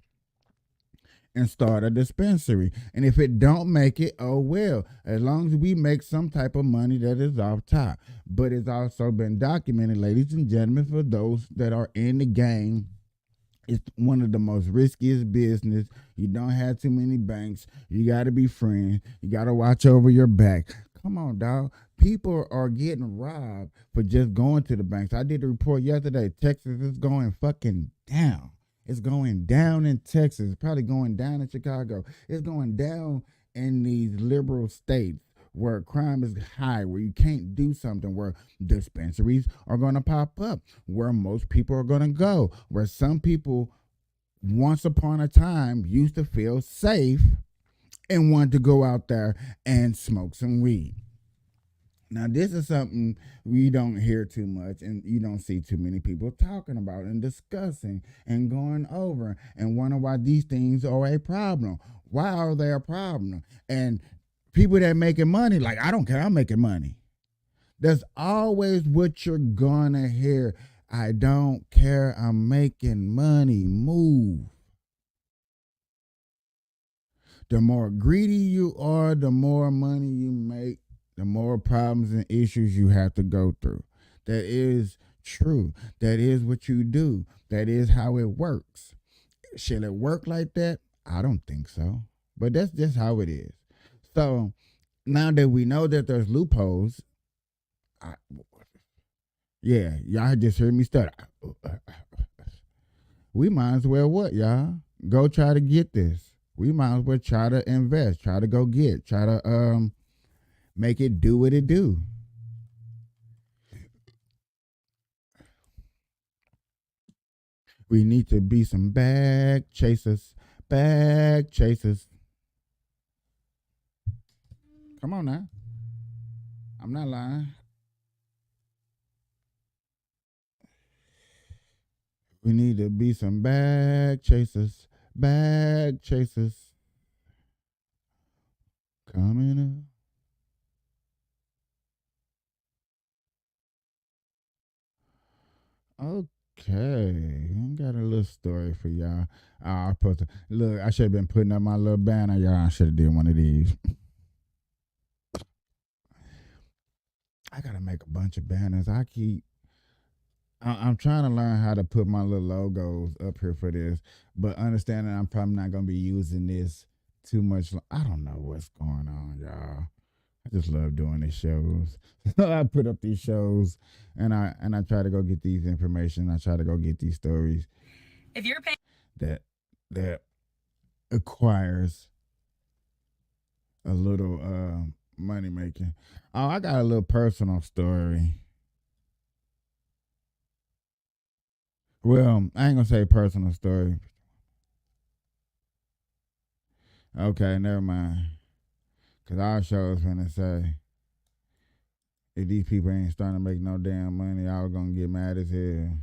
and start a dispensary. And if it don't make it, oh well, as long as we make some type of money that is off top. But it's also been documented, ladies and gentlemen, for those that are in the game, it's one of the most riskiest business. You don't have too many banks. You got to be friends. You got to watch over your back. Come on, dog. People are getting robbed for just going to the banks. I did a report yesterday. Texas is going fucking down. It's going down in Texas. It's probably going down in Chicago. It's going down in these liberal states where crime is high, where you can't do something, where dispensaries are going to pop up, where most people are going to go, where some people once upon a time used to feel safe and wanted to go out there and smoke some weed. Now, this is something we don't hear too much and you don't see too many people talking about and discussing and going over and wondering why these things are a problem. Why are they a problem? And people that making money, like, I don't care, I'm making money. That's always what you're gonna hear. I don't care, I'm making money. Move. The more greedy you are, the more money you make, the more problems and issues you have to go through. That is true. That is what you do. That is how it works. Shall it work like that? I don't think so. But that's just how it is. So now that we know that there's loopholes, y'all just heard me stutter. We might as well what, y'all? Go try to get this. We might as well try to invest, try to go get, try to make it do what it do. We need to be some bag chasers. Bag chasers. Come on now. I'm not lying. We need to be some bag chasers. Bag chasers. Coming up. Okay. I got a little story for y'all. Look, I should have been putting up my little banner, y'all. I should have did one of these. I gotta make a bunch of banners. I'm trying to learn how to put my little logos up here for this, but understanding I'm probably not gonna be using this too much. I don't know what's going on, y'all. I just love doing these shows. I put up these shows and I try to go get these information. I try to go get these stories. If you're paying that acquires a little money making. Oh, I got a little personal story. Well, I ain't gonna say personal story. Okay, never mind. Cause our show is gonna say, if these people ain't starting to make no damn money, I was gonna get mad as hell.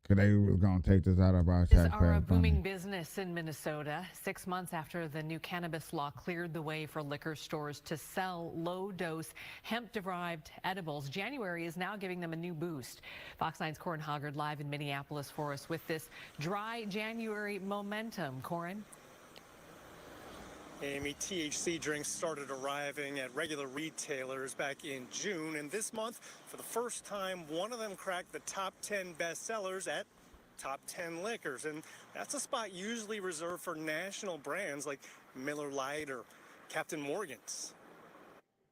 Cause they was gonna take this out of our taxpayer a booming fund. business in Minnesota. 6 months after the new cannabis law cleared the way for liquor stores to sell low-dose hemp-derived edibles, January is now giving them a new boost. Fox 9's Corin Hoggard live in Minneapolis for us with this dry January momentum. Corin? Amy, THC drinks started arriving at regular retailers back in June, and this month, for the first time, one of them cracked the top 10 bestsellers at Top 10 Liquors, and that's a spot usually reserved for national brands like Miller Lite or Captain Morgan's.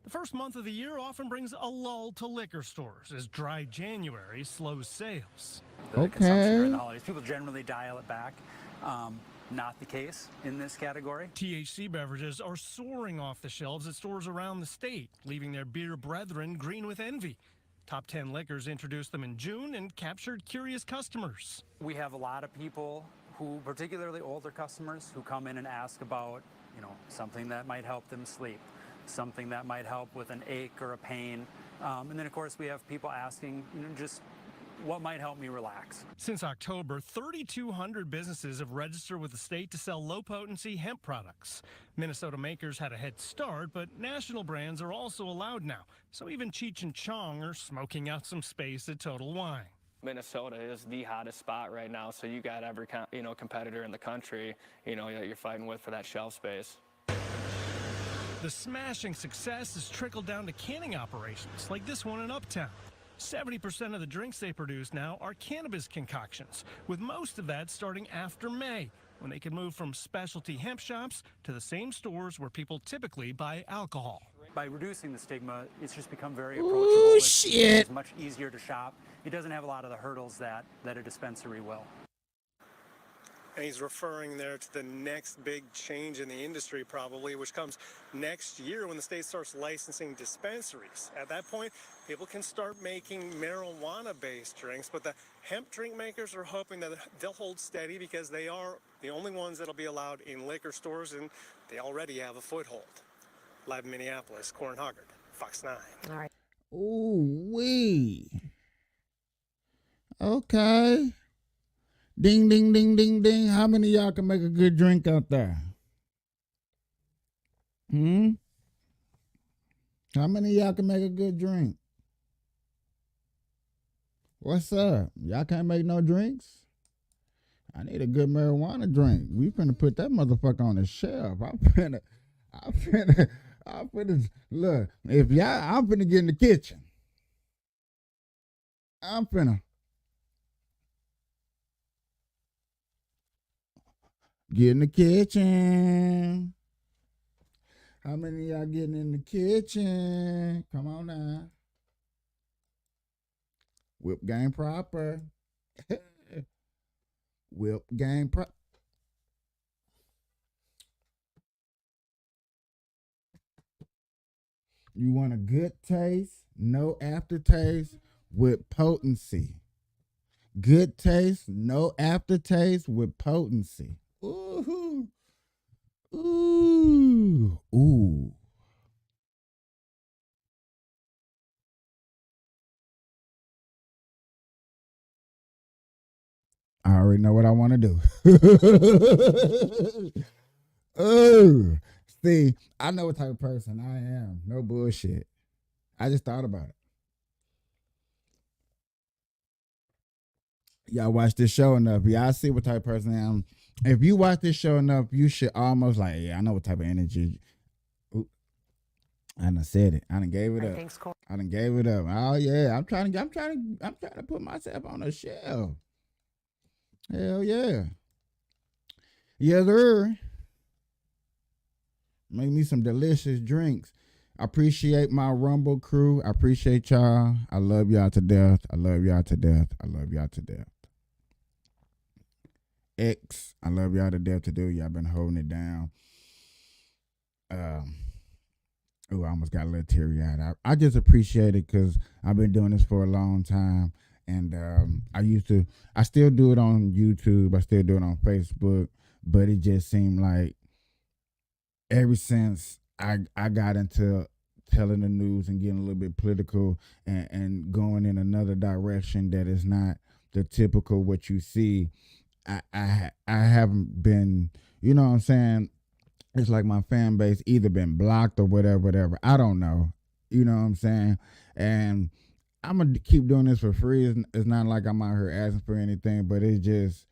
The first month of the year often brings a lull to liquor stores as dry January slows sales. The consumption during the holidays, people generally dial it back. Not the case in this category. THC beverages are soaring off the shelves at stores around the state, leaving their beer brethren green with envy. Top 10 Liquors introduced them in June and captured curious customers. We have a lot of people who, particularly older customers, who come in and ask about, something that might help them sleep, something that might help with an ache or a pain. And then, of course, we have people asking, just what might help me relax. Since October, 3,200 businesses have registered with the state to sell low-potency hemp products. Minnesota makers had a head start, but national brands are also allowed now. So even Cheech and Chong are smoking out some space at Total Wine. Minnesota is the hottest spot right now, so you got every competitor in the country, that you're fighting with for that shelf space. The smashing success has trickled down to canning operations like this one in Uptown. 70% of the drinks they produce now are cannabis concoctions, with most of that starting after May, when they can move from specialty hemp shops to the same stores where people typically buy alcohol. By reducing the stigma, it's just become very Ooh, approachable. shit. It's much easier to shop. It doesn't have a lot of the hurdles that a dispensary will. And he's referring there to the next big change in the industry, probably, which comes next year when the state starts licensing dispensaries. At that point, people can start making marijuana-based drinks, but the hemp drink makers are hoping that they'll hold steady because they are the only ones that'll be allowed in liquor stores, and they already have a foothold. Live in Minneapolis, Corin Hoggard, Fox 9. All right. Ooh wee. Okay. Ding ding ding ding ding. How many of y'all can make a good drink out there? How many of y'all can make a good drink? What's up? Y'all can't make no drinks? I need a good marijuana drink. We finna put that motherfucker on the shelf. I'm finna look. If y'all, I'm finna get in the kitchen. I'm finna get in the kitchen. How many of y'all getting in the kitchen? Come on now. Whip game proper. Whip game proper. You want a good taste, no aftertaste with potency. Good taste, no aftertaste with potency. Ooh. Ooh. Ooh. I already know what I want to do. Oh, see, I know what type of person I am. No bullshit. I just thought about it. Y'all watch this show enough. Y'all see what type of person I am. If you watch this show enough, you should almost like, yeah, I know what type of energy. Ooh, I done said it. I done gave it up. I done gave it up. Oh yeah, I'm trying to put myself on a shelf. Hell yeah. Yes, sir. Make me some delicious drinks. I appreciate my Rumble crew. I appreciate y'all. I love y'all to death. I love y'all to death. I love y'all to death. X, I love y'all to death to do. Y'all been holding it down. I almost got a little teary-eyed. I just appreciate it because I've been doing this for a long time. And I still do it on YouTube. I still do it on Facebook. But it just seemed like ever since I got into telling the news and getting a little bit political and going in another direction that is not the typical what you see, I haven't been, you know what I'm saying? It's like my fan base either been blocked or whatever. I don't know. You know what I'm saying? And I'm going to keep doing this for free. It's not like I'm out here asking for anything, but it's just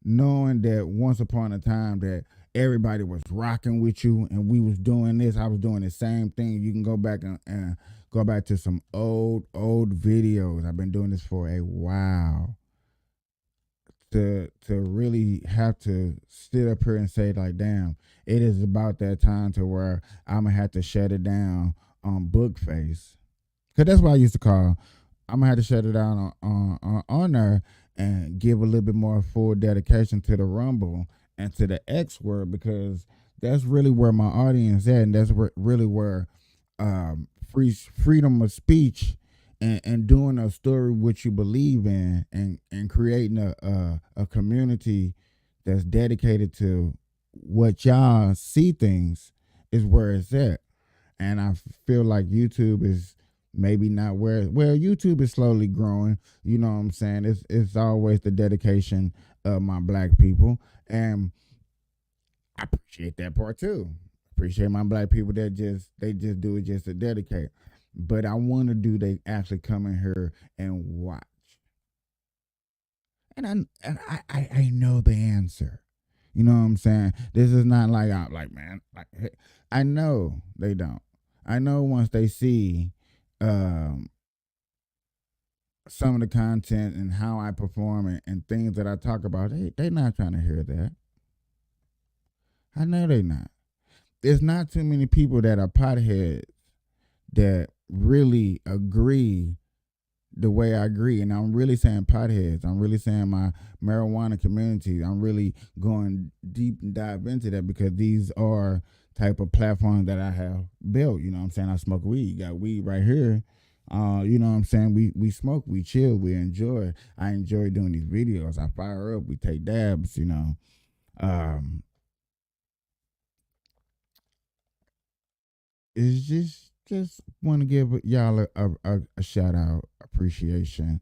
knowing that once upon a time that everybody was rocking with you and we was doing this. I was doing the same thing. You can go back and go back to some old videos. I've been doing this for a while. To really have to sit up here and say like, damn, it is about that time to where I'm going to have to shut it down on Bookface. Because that's what I used to call. I'm going to have to shut it down on there and give a little bit more full dedication to the Rumble and to the X word, because that's really where my audience is, and that's really where freedom of speech and doing a story which you believe in and creating a community that's dedicated to what y'all see things is where it's at. And I feel like YouTube is maybe not where YouTube is slowly growing. You know what I'm saying? It's always the dedication of my black people. And I appreciate that part too. Appreciate my black people that they just do it just to dedicate. But I want to do they actually come in here and watch. And I know the answer. You know what I'm saying? This is not like I'm like, man, like, hey, I know they don't. I know once they see some of the content and how I perform and things that I talk about, they not trying to hear that. I know they not. There's not too many people that are potheads that really agree the way I agree. And I'm really saying potheads. I'm really saying my marijuana community. I'm really going deep and dive into that because these are type of platforms that I have built. You know what I'm saying? I smoke weed. Got weed right here. You know what I'm saying? We smoke, we chill, we enjoy. I enjoy doing these videos. I fire up, we take dabs, you know. It's just want to give y'all a shout out, appreciation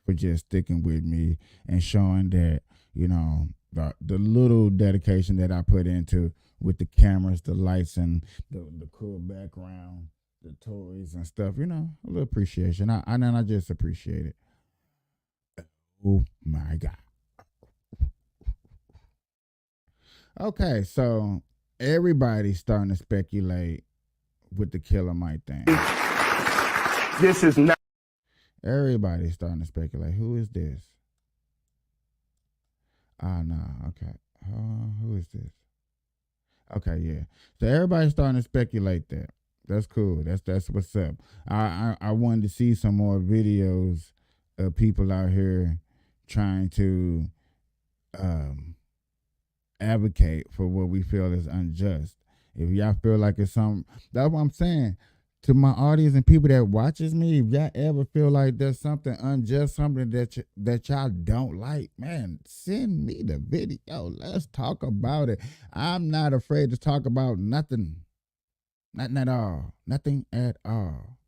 for just sticking with me and showing that, you know, the little dedication that I put into with the cameras, the lights, and the cool background, the toys and stuff, you know, a little appreciation. I just appreciate it. Oh my God. Okay, so everybody's starting to speculate with the Killer Mike thing. This is not. Everybody's starting to speculate. Who is this? No. Okay. Who is this? Okay, yeah. So everybody's starting to speculate that. That's cool. That's what's up. I wanted to see some more videos of people out here trying to advocate for what we feel is unjust. If y'all feel like it's something, that's what I'm saying to my audience and people that watches me. If y'all ever feel like there's something unjust, something that y'all don't like, man, send me the video. Let's talk about it. I'm not afraid to talk about nothing. Nothing at all. Nothing at all.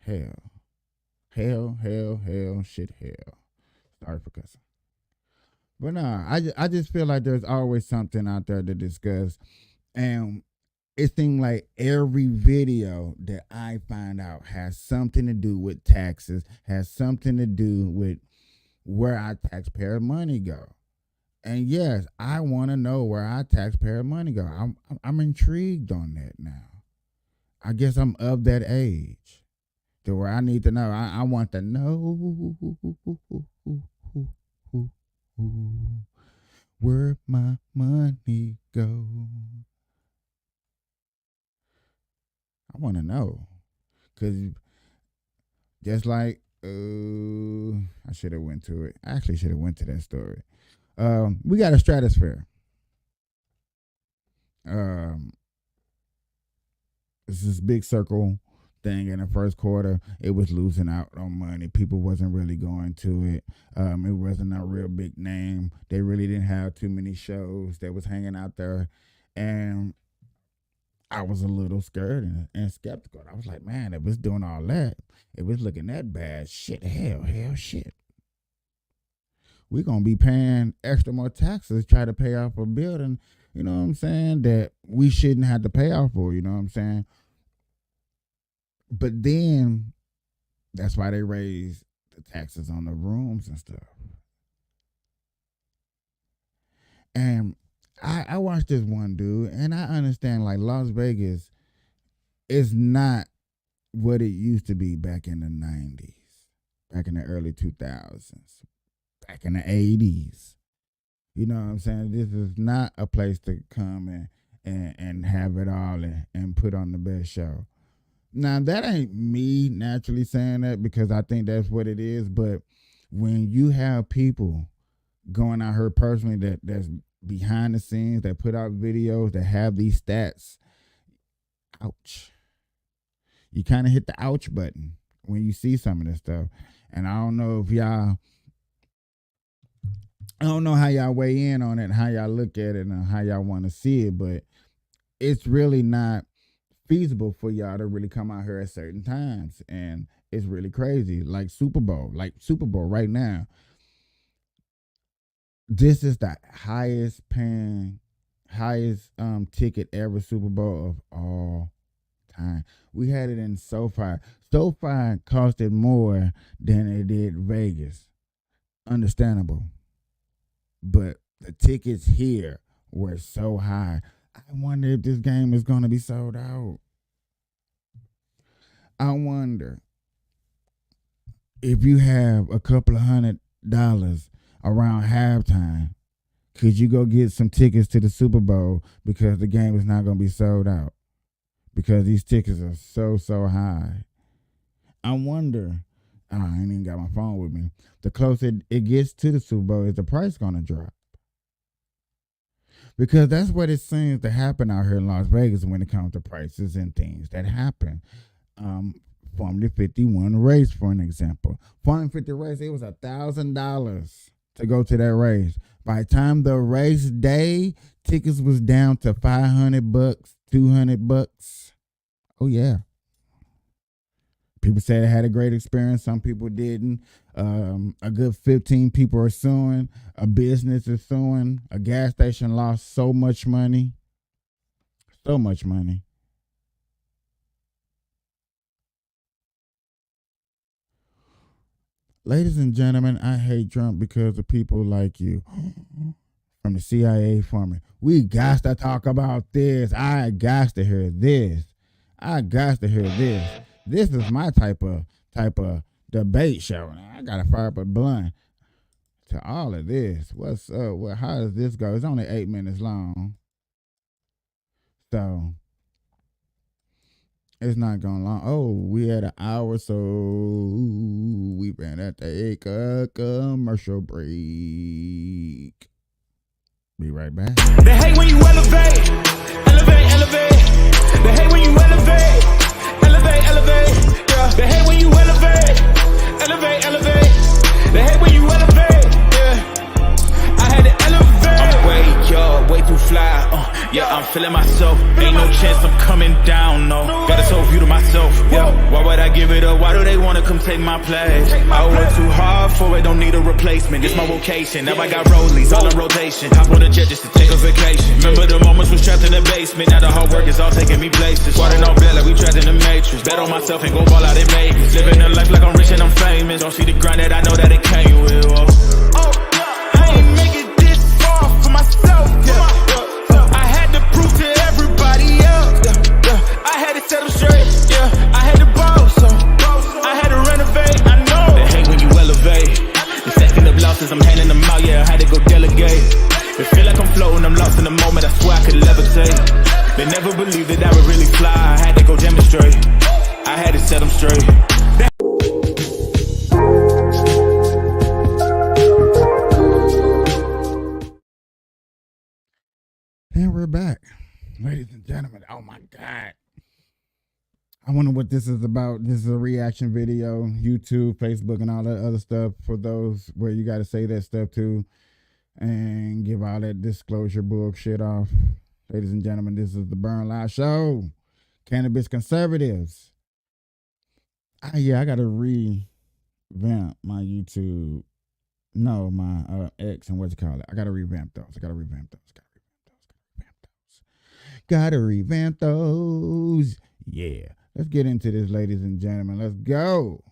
Hell, shit, hell. Sorry for cussing. But nah, I just feel like there's always something out there to discuss. And it seems like every video that I find out has something to do with taxes, has something to do with where our taxpayer money go. And yes, I want to know where our taxpayer money go. I'm intrigued on that now. I guess I'm of that age to where I need to know. I want to know where my money go. I want to know, cause just like I should have went to it. I actually should have went to that story. We got a stratosphere. This is big circle thing in the first quarter. It was losing out on money. People wasn't really going to it. It wasn't a real big name. They really didn't have too many shows that was hanging out there. And I was a little scared and skeptical. I was like, man, if it's doing all that, if it's looking that bad, shit, hell, shit. We're going to be paying extra more taxes, try to pay off a building, you know what I'm saying, that we shouldn't have to pay off for, you know what I'm saying? But then that's why they raised the taxes on the rooms and stuff. And I watched this one dude, and I understand, like, Las Vegas is not what it used to be back in the 90s, back in the early 2000s, back in the 80s. You know what I'm saying? This is not a place to come and have it all and put on the best show. Now, that ain't me naturally saying that because I think that's what it is. But when you have people going out here personally that's behind the scenes, that put out videos, that have these stats, ouch. You kind of hit the ouch button when you see some of this stuff. And I don't know how y'all weigh in on it, how y'all look at it, and how y'all want to see it. But it's really not feasible for y'all to really come out here at certain times, and it's really crazy. Like Super Bowl right now, this is the highest ticket ever Super Bowl of all time. We had it in SoFi. SoFi costed more than it did Vegas. Understandable, but the tickets here were so high. I wonder if this game is going to be sold out. I wonder if you have a couple of $100 around halftime, could you go get some tickets to the Super Bowl because the game is not going to be sold out? Because these tickets are so high. I wonder. I ain't even got my phone with me. The closer it gets to the Super Bowl, is the price gonna drop? Because that's what it seems to happen out here in Las Vegas when it comes to prices and things that happen. Formula 51 race, for an example. Formula 50 race, it was $1,000 to go to that race. By the time the race day, tickets was down to $500, $200. Oh yeah. People said they had a great experience. Some people didn't. A good 15 people are suing. A business is suing. A gas station lost so much money. So much money. Ladies and gentlemen, I hate Trump because of people like you. From the CIA for me. We got to talk about this. I got to hear this. I got to hear this. This is my type of debate show. I gotta fire up a blunt to all of this. What's up? How does this go? It's only 8 minutes long, so it's not going long. Oh, we had an hour, so we ran at take a commercial break. Be right back. They hate when you elevate, elevate, elevate. They hate when you elevate, elevate, elevate. Yeah. They hate when you elevate, elevate, elevate. They hate when you elevate. Yeah. I had to elevate. I'm way too fly. Yeah, I'm feeling myself. Ain't no chance I'm coming down. No, got a soul view to myself. Yeah, why would I give it up? Why do they wanna come take my place? I work too hard for it. Don't need a replacement. This my vocation. Now I got rollies all in rotation. Hop on the jet just to take a vacation. Remember the moments was trapped in the basement. Now the hard work is all taking me places. Water no bed like we trapped in the matrix. Bet on myself and go ball out in Vegas. Living a life like I'm rich and I'm famous. Don't see the grind that I know that it came with. Oh, I ain't make it this far for myself. Yeah. I had to prove to everybody else. I had to set them straight. Yeah, I had to boss. So I had to renovate. I know they hate when you elevate. The second of losses, I'm handing them out. Yeah, I had to go delegate. It feel like I'm floating. I'm lost in the moment. I swear I could levitate. They never believed that I would really fly. I had to go demonstrate. I had to set them straight. And we're back, ladies and gentlemen. Oh my God. I wonder what this is about. This is a reaction video, YouTube, Facebook, and all that other stuff for those where you got to say that stuff too and give all that disclosure bullshit off. Ladies and gentlemen, this is the Burn Live Show. Cannabis conservatives. I got to revamp my YouTube. No, my X and what's it called? I got to revamp those. Gotta revamp those. Yeah. Let's get into this, ladies and gentlemen. Let's go.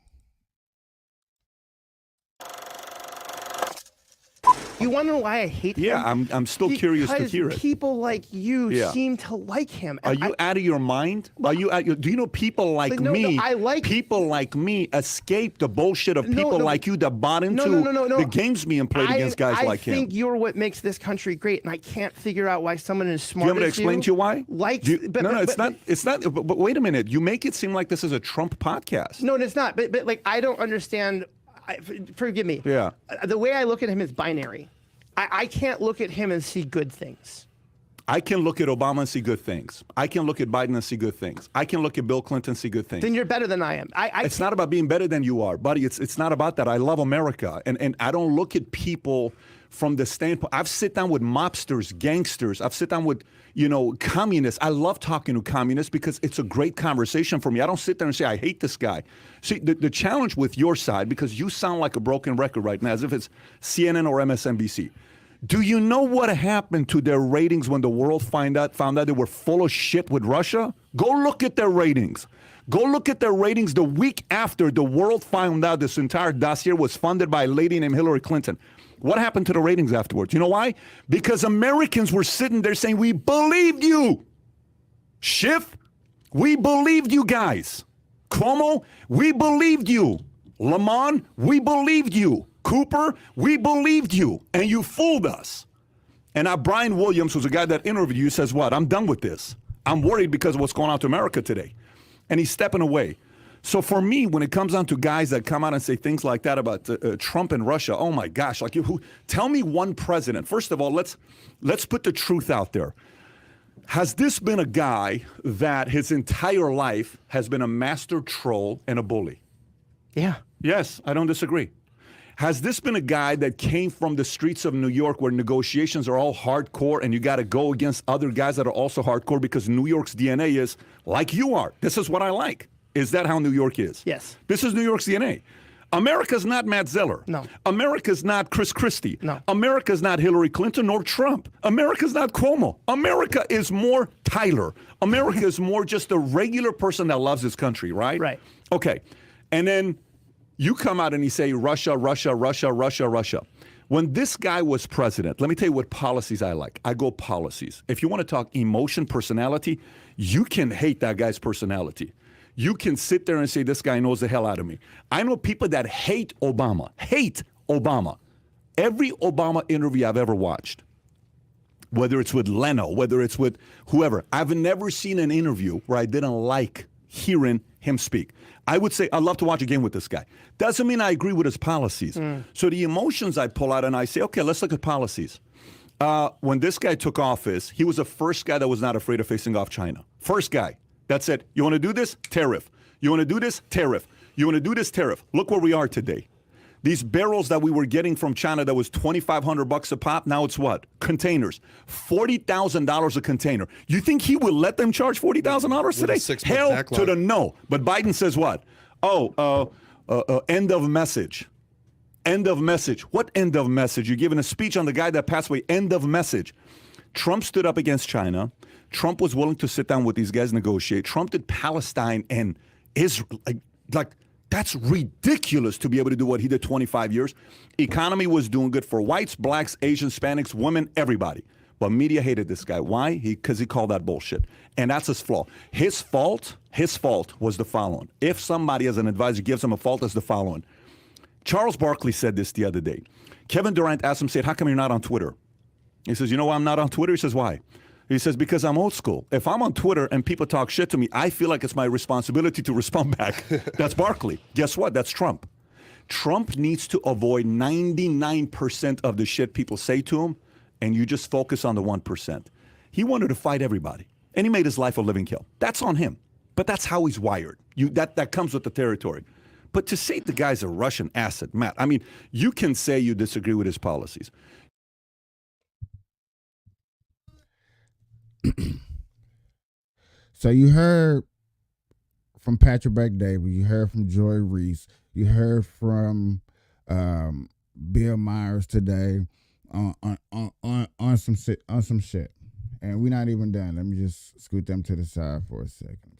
You want to know why I hate him? Yeah, I'm still curious to hear it. People like you seem to like him. Are you out of your mind? Are you do you know people like me? I like people like me escape the bullshit of people like you that bought into the games being played against guys like him. I think you're what makes this country great, and I can't figure out why someone as smart as you. Do you want me to explain to you why? It's not. But wait a minute. You make it seem like this is a Trump podcast. No, it's not. But like I don't understand. Forgive me. Yeah. The way I look at him is binary. I can't look at him and see good things. I can look at Obama and see good things. I can look at Biden and see good things. I can look at Bill Clinton and see good things. Then you're better than I am. It's not about being better than you are, buddy. It's not about that. I love America. And I don't look at people from the standpoint. I've sit down with mobsters, gangsters. I've sit down with, communists. I love talking to communists because it's a great conversation for me. I don't sit there and say, I hate this guy. See, the challenge with your side, because you sound like a broken record right now, as if it's CNN or MSNBC. Do you know what happened to their ratings when the world found out they were full of shit with Russia? Go look at their ratings. Go look at their ratings the week after the world found out this entire dossier was funded by a lady named Hillary Clinton. What happened to the ratings afterwards? You know why? Because Americans were sitting there saying, we believed you. Schiff, we believed you guys. Cuomo, we believed you. Lamont, we believed you. Cooper, we believed you, and you fooled us. And now Brian Williams, who's a guy that interviewed you, says what? I'm done with this. I'm worried because of what's going on to America today. And he's stepping away. So for me, when it comes down to guys that come out and say things like that about Trump and Russia, oh my gosh, like tell me one president. First of all, let's put the truth out there. Has this been a guy that his entire life has been a master troll and a bully? Yeah. Yes, I don't disagree. Has this been a guy that came from the streets of New York where negotiations are all hardcore and you got to go against other guys that are also hardcore because New York's DNA is like you are? This is what I like. Is that how New York is? Yes. This is New York's DNA. America's not Matt Zeller. No. America's not Chris Christie. No. America's not Hillary Clinton nor Trump. America's not Cuomo. America is more Tyler. America is more just a regular person that loves his country, right? Right. Okay. And then you come out and you say Russia, Russia, Russia, Russia, Russia. When this guy was president, let me tell you what policies I like. I go policies. If you want to talk emotion, personality, you can hate that guy's personality. You can sit there and say, this guy knows the hell out of me. I know people that hate Obama. Every Obama interview I've ever watched, whether it's with Leno, whether it's with whoever, I've never seen an interview where I didn't like hearing him speak. I would say, I'd love to watch a game with this guy. Doesn't mean I agree with his policies. So the emotions I pull out and I say, okay, let's look at policies. When this guy took office, he was the first guy that was not afraid of facing off China. First guy. That said, you want to do this? Tariff. You want to do this? Tariff. You want to do this? Tariff. Look where we are today. These barrels that we were getting from China that was $2,500 a pop, now it's what? Containers. $40,000 a container. You think he will let them charge $40,000 today? Hell to the no. But Biden says what? End of message. End of message. What end of message? You're giving a speech on the guy that passed away. End of message. Trump stood up against China. Trump was willing to sit down with these guys, negotiate. Trump did Palestine and Israel. Like that's ridiculous to be able to do what he did 25 years. Economy was doing good for whites, blacks, Asians, Hispanics, women, everybody. But media hated this guy. Why? Because he called that bullshit. And that's his flaw. His fault was the following. If somebody as an advisor gives him a fault, it's the following. Charles Barkley said this the other day. Kevin Durant asked him, said, how come you're not on Twitter? He says, you know why I'm not on Twitter? He says, why? He says, because I'm old school. If I'm on Twitter and people talk shit to me, I feel like it's my responsibility to respond back. That's Barkley. Guess what? That's Trump. Trump needs to avoid 99% of the shit people say to him, and you just focus on the 1%. He wanted to fight everybody, and he made his life a living hell. That's on him. But that's how he's wired. That comes with the territory. But to say the guy's a Russian asset, Matt, I mean, you can say you disagree with his policies. So you heard from Patrick Bet-David, you heard from Joy Reese, you heard from Bill Myers today on some shit, and we're not even done. Let me just scoot them to the side for a second.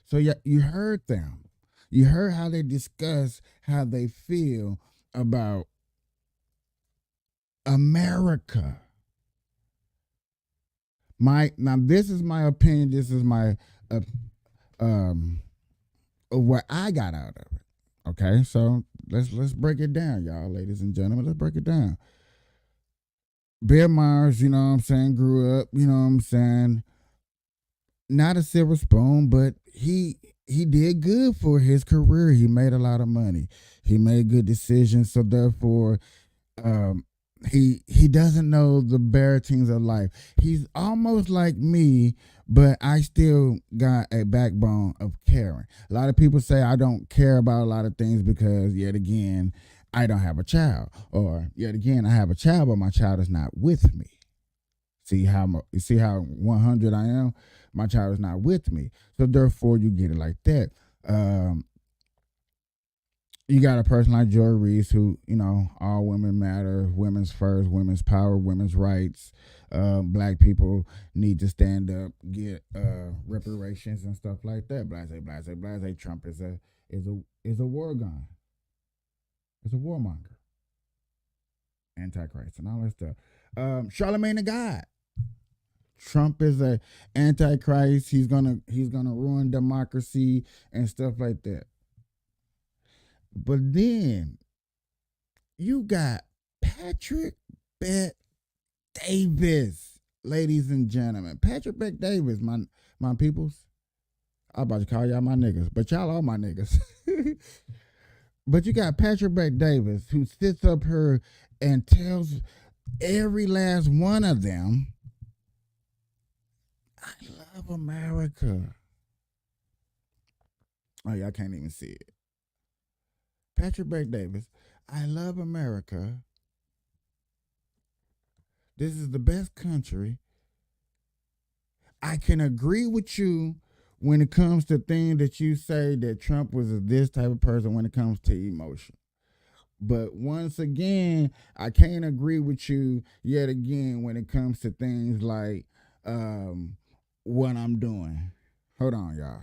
So yeah, you heard them. You heard how they discuss how they feel about America. Now this is my opinion. This is my what I got out of it. Okay, so let's break it down, y'all, ladies and gentlemen. Let's break it down. Bill Myers, you know what I'm saying, grew up, you know what I'm saying, not a silver spoon, but he did good for his career. He made a lot of money. He made good decisions, so therefore he doesn't know the bare things of life. He's almost like me, but I still got a backbone of caring. A lot of people say I don't care about a lot of things because, yet again, I don't have a child. Or, yet again, I have a child, but my child is not with me. See how 100 I am? My child is not with me. So, therefore, you get it like that. You got a person like Joy Reese who, you know, all women matter, women's first, women's power, women's rights. Black people need to stand up, get reparations and stuff like that. Blase. Trump is a war gun. It's a warmonger. Antichrist and all that stuff. Charlemagne the God. Trump is a antichrist. He's gonna ruin democracy and stuff like that. But then you got Patrick Bet-David, ladies and gentlemen. Patrick Bet-David, my peoples. I'm about to call y'all my niggas, but y'all are my niggas. But you got Patrick Bet-Davis who sits up here and tells every last one of them, I love America. Oh, y'all can't even see it. Patrick Bet-Davis, I love America. This is the best country. I can agree with you when it comes to things that you say that Trump was this type of person when it comes to emotion. But once again, I can't agree with you yet again when it comes to things like what I'm doing. Hold on, y'all.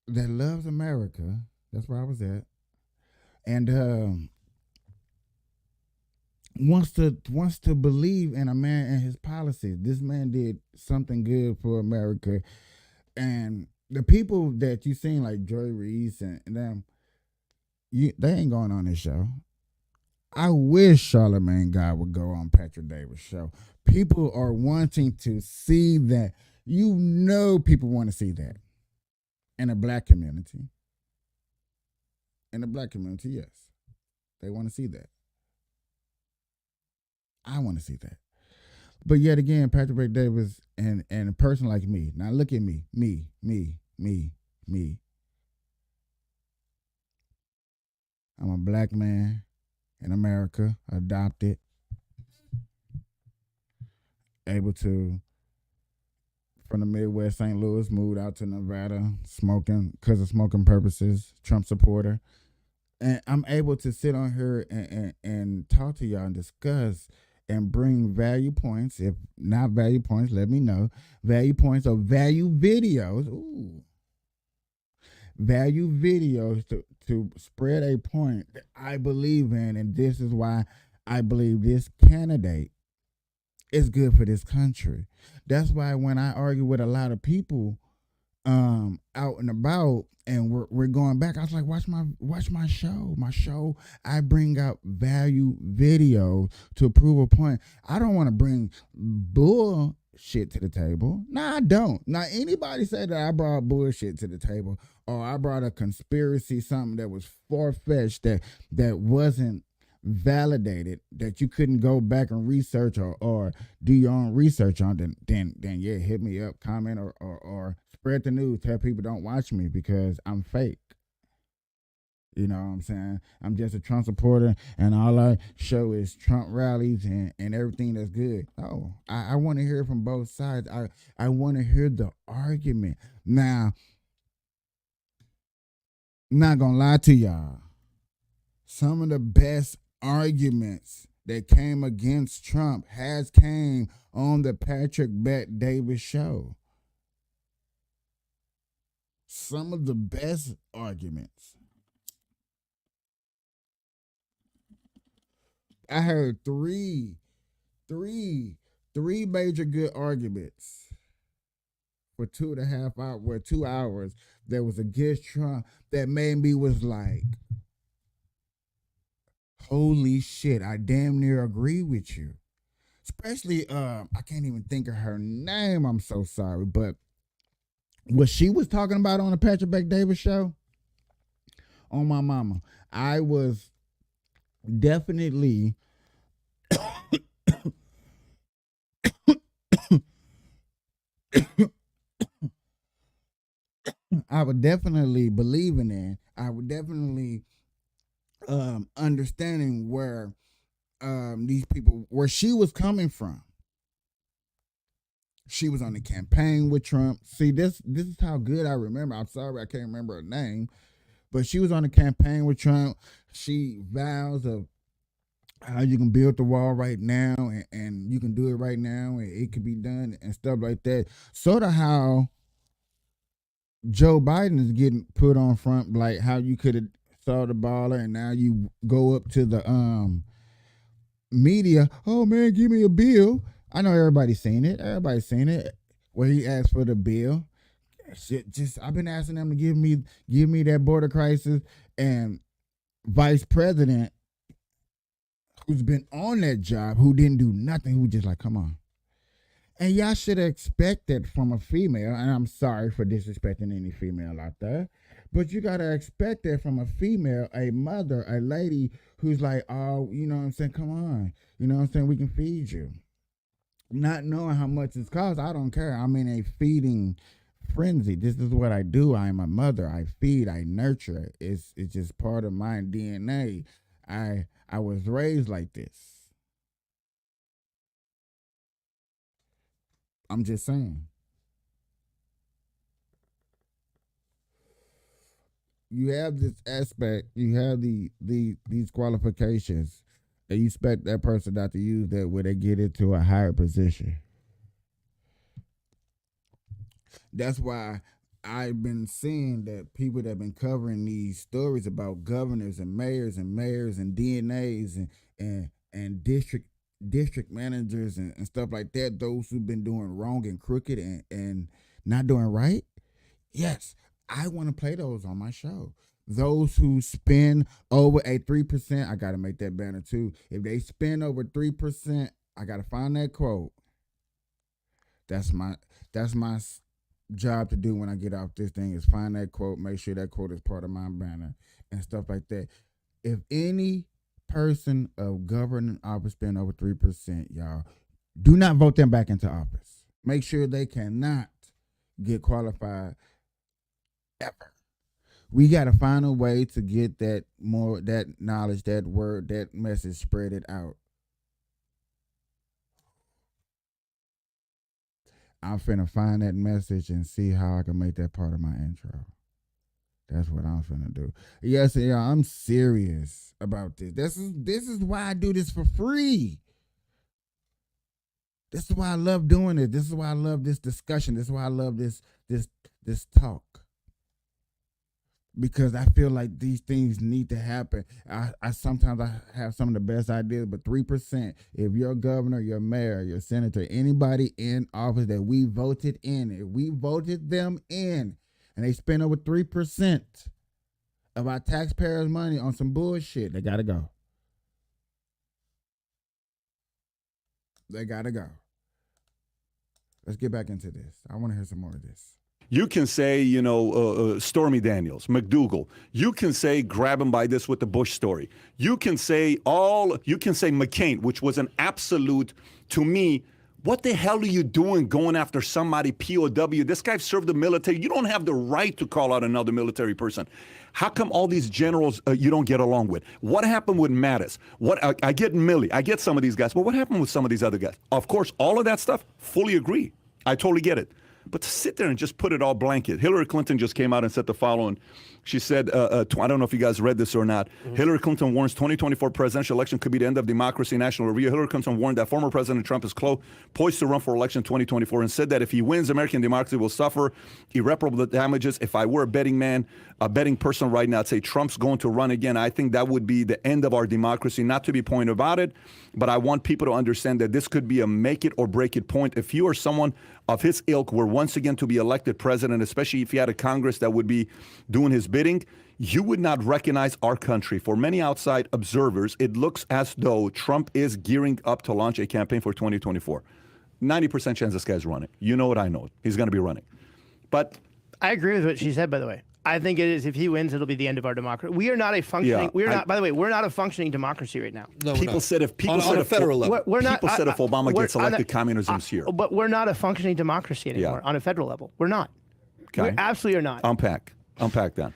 That loves America. That's where I was at. And wants to believe in a man and his policies. This man did something good for America. And the people that you seen like Joy Reese and them, they ain't going on this show. I wish Charlamagne God would go on Patrick Davis' show. People are wanting to see that. You know people want to see that. In the black community. In the black community, yes. They want to see that. I want to see that. But yet again, Patrick Bet-Davis and a person like me. Now look at me. Me. I'm a black man in America, adopted, able to, from the Midwest, St. Louis, moved out to Nevada, smoking, because of smoking purposes, Trump supporter. And I'm able to sit on here and talk to y'all and discuss and bring value points. If not value points, let me know. Value points or value videos. Ooh. Value videos to spread a point that I believe in. And this is why I believe this candidate is good for this country. That's why when I argue with a lot of people out and about and we're going back, I was like, watch my show. My show, I bring out value videos to prove a point. I don't want to bring bullshit to the table. No, I don't. Now, anybody say that I brought bullshit to the table or I brought a conspiracy, something that was far-fetched, that wasn't validated, that you couldn't go back and research or do your own research on, then yeah, hit me up, comment or spread the news. Tell people don't watch me because I'm fake. You know what I'm saying? I'm just a Trump supporter and all I show is Trump rallies and everything that's good. Oh, I want to hear from both sides. I want to hear the argument. Now, not gonna lie to y'all. Some of the best arguments that came against Trump came on the Patrick Bet-Davis show. Some of the best arguments. I heard three major good arguments for 2.5 hours, 2 hours that was against Trump that made me was like, holy shit, I damn near agree with you. Especially, I can't even think of her name. I'm so sorry. But what she was talking about on the Patrick Bet-Davis show, on my mama, I was definitely I would definitely believing in. I would definitely understanding where these people, where she was coming from. She was on the campaign with Trump. See, this is how good I remember. I'm sorry I can't remember her name, but she was on the campaign with Trump. She vows of how you can build the wall right now and you can do it right now and it could be done and stuff like that. Sort of how Joe Biden is getting put on front, like how you could have saw the baller and now you go up to the media. Oh man, give me a bill. I know everybody's seen it. Everybody's seen it. where he asked for the bill. Shit, just I've been asking them to give me that border crisis, and vice president who's been on that job, who didn't do nothing, who just like, come on. And y'all should expect that from a female, and I'm sorry for disrespecting any female out there, but you gotta expect that from a female, a mother, a lady who's like, oh, you know what I'm saying, come on, you know what I'm saying, we can feed you. Not knowing how much it's cost, I don't care. I'm in a feeding frenzy. This is what I do. I am a mother. I feed, I nurture. It's just part of my DNA. I was raised like this. I'm just saying. You have this aspect, you have these qualifications, and you expect that person not to use that when they get into a higher position. That's why I've been seeing that people that have been covering these stories about governors and mayors and DNAs and district managers and stuff like that, those who've been doing wrong and crooked and not doing right. Yes, I want to play those on my show. Those who spend over a 3%, I got to make that banner too. If they spend over 3%, I got to find that quote. That's my job to do when I get off this thing, is find that quote, make sure that quote is part of my banner and stuff like that. If any person of governing office spend over 3%, y'all, do not vote them back into office. Make sure they cannot get qualified ever. We got to find a way to get that knowledge, that word, that message, spread it out. I'm finna find that message and see how I can make that part of my intro. That's what I'm finna do. Yes, yeah, I'm serious about this. This is why I do this for free. This is why I love doing it. This is why I love this discussion. This is why I love this talk. Because I feel like these things need to happen. I sometimes I have some of the best ideas, but 3%, if you're a governor, your mayor, your senator, anybody in office that we voted in, if we voted them in and they spend over 3% of our taxpayers' money on some bullshit, they gotta go. They gotta go. Let's get back into this. I want to hear some more of this. You can say, Stormy Daniels, McDougal. You can say, grab him by this with the Bush story. You can say McCain, which was an absolute, to me, what the hell are you doing going after somebody, POW? This guy served the military. You don't have the right to call out another military person. How come all these generals you don't get along with? What happened with Mattis? I get Milley. I get some of these guys. But what happened with some of these other guys? Of course, all of that stuff, fully agree. I totally get it. But to sit there and just put it all blanket. Hillary Clinton just came out and said the following. She said, I don't know if you guys read this or not. Hillary Clinton warns 2024 presidential election could be the end of democracy. National Review. Hillary Clinton warned that former President Trump is poised to run for election 2024 and said that if he wins, American democracy will suffer irreparable damages. If I were a betting person right now, I'd say Trump's going to run again. I think that would be the end of our democracy. Not to be point about it, but I want people to understand that this could be a make it or break it point. If you are someone of his ilk were once again to be elected president, especially if he had a Congress that would be doing his bidding, you would not recognize our country. For many outside observers, it looks as though Trump is gearing up to launch a campaign for 2024. 90% chance this guy's running. You know it, I know it. He's going to be running. But I agree with what she said, by the way. I think it is, if he wins, it'll be the end of our democracy. We are not a functioning, by the way, we're not a functioning democracy right now. No, people said if Obama gets elected, communism's here. But we're not a functioning democracy anymore on a federal level. We're not. Okay. We absolutely are not. Unpack that.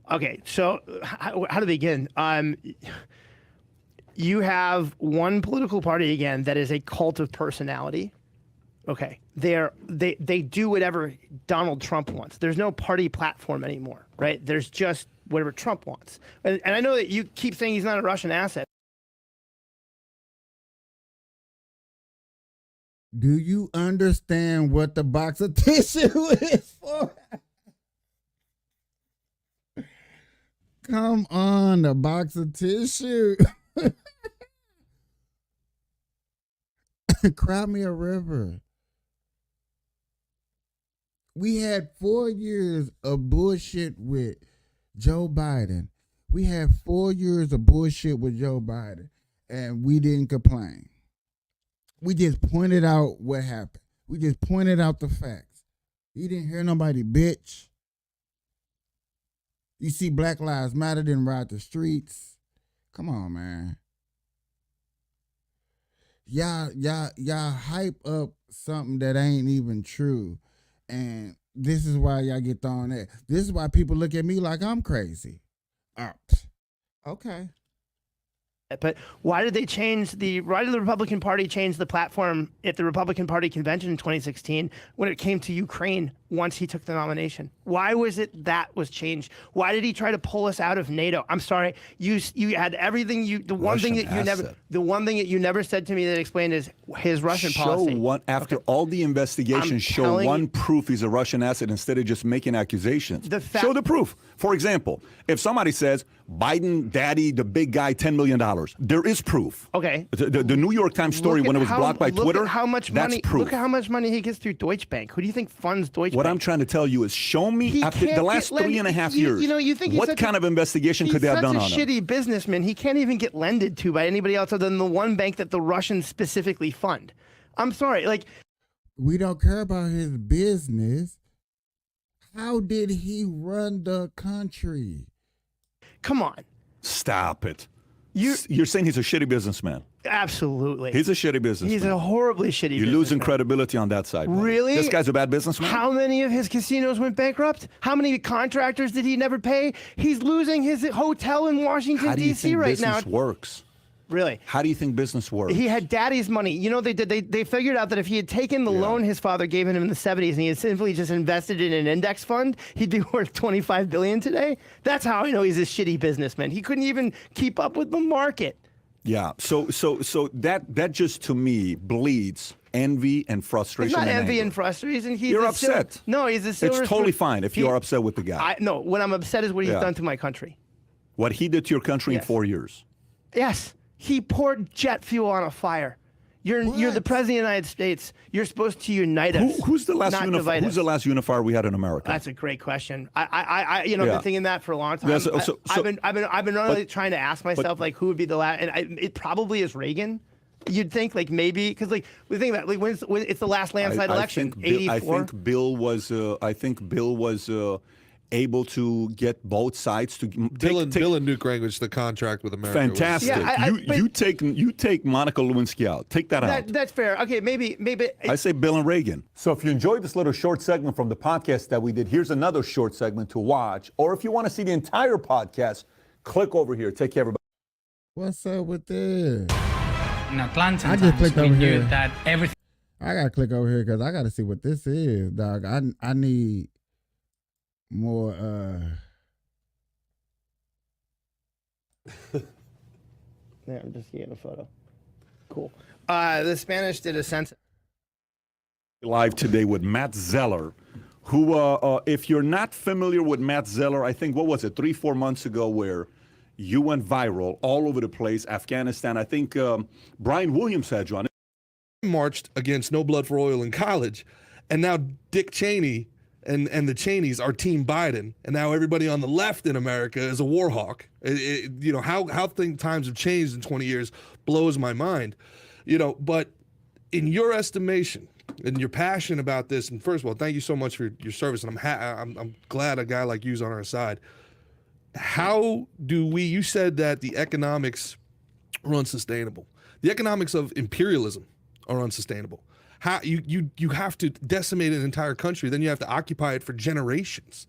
Okay, so how to begin? You have one political party again that is a cult of personality. Okay, they do whatever Donald Trump wants. There's no party platform anymore, right? There's just whatever Trump wants. And I know that you keep saying he's not a Russian asset. Do you understand what the box of tissue is for? Come on, the box of tissue. Cry me a river. We had 4 years of bullshit with Joe Biden. We had 4 years of bullshit with Joe Biden, and we didn't complain. We just pointed out what happened. We just pointed out the facts. You didn't hear nobody bitch. You see Black Lives Matter didn't ride the streets. Come on, man. Y'all hype up something that ain't even true. And this is why y'all get thrown at. This is why people look at me like I'm crazy. Okay. But why did the Republican Party change the platform at the Republican Party convention in 2016 when it came to Ukraine once he took the nomination? Why was it that was changed? Why did he try to pull us out of NATO? I'm sorry, you had everything. The one thing that you never said to me that explained is his Russian policy. After all the investigations, show one proof he's a Russian asset instead of just making accusations. Show the proof. For example, if somebody says Biden, daddy, the big guy, $10 million, there is proof. Okay. The New York Times story when it was blocked by Twitter, look at how much that's money, proof. Look at how much money he gets through Deutsche Bank. Who do you think funds Deutsche What Bank? I'm trying to tell you is show me after the last 3.5 years, you think what kind of investigation could they have done on him? He's such a shitty businessman. He can't even get lended to by anybody else other than the one bank that the Russians specifically fund. I'm sorry. We don't care about his business. How did he run the country? Come on. Stop it. You're saying he's a shitty businessman. Absolutely. He's a shitty businessman. He's a horribly shitty businessman. You're losing credibility on that side. buddy. Really? This guy's a bad businessman? How many of his casinos went bankrupt? How many contractors did he never pay? He's losing his hotel in Washington, D.C. right now. How do you think business works? Really? How do you think business works? He had daddy's money. You know, they figured out that if he had taken the loan his father gave him in the 70s and he had simply just invested in an index fund, he'd be worth $25 billion today. That's how I know he's a shitty businessman. He couldn't even keep up with the market. Yeah. So that just to me bleeds envy and frustration. It's not envy anger. and frustration. You're upset. No, he's a silver. It's totally fine if you're upset with the guy. No, what I'm upset is what he's done to my country. What he did to your country in 4 years. Yes. He poured jet fuel on a fire. You're the president of the United States. You're supposed to unite us. Who's the last not divide us. Who's the last unifier we had in America? That's a great question. I've been thinking that for a long time. I've been really trying to ask myself who would be the last, and it probably is Reagan. You'd think maybe because we think about when it's the last landslide election. 84. I think Bill was able to get both sides to Bill and Newt Gingrich, the contract with America. Fantastic. You take Monica Lewinsky out. Take that out. That's fair. Okay, maybe. I say Bill and Reagan. So if you enjoyed this little short segment from the podcast that we did, here's another short segment to watch. Or if you want to see the entire podcast, click over here. Take care, everybody. What's up with this? In Atlanta, I just clicked we over knew here. that everything. I gotta click over here because I gotta see what this is, dog. I need more. Yeah, I'm just getting a photo. Cool. The Spanish did a census. Live today with Matt Zeller, who, if you're not familiar with Matt Zeller, I think, what was it, 3-4 months ago, where you went viral all over the place, Afghanistan. I think Brian Williams had you on it. Marched against No Blood for Oil in college, and now Dick Cheney and the Cheneys are Team Biden, and now everybody on the left in America is a war hawk. How times have changed in 20 years blows my mind. But in your estimation, and your passion about this, and first of all, thank you so much for your service, and I'm glad a guy like you's on our side. How do you said that the economics are unsustainable. The economics of imperialism are unsustainable. How you have to decimate an entire country, then you have to occupy it for generations.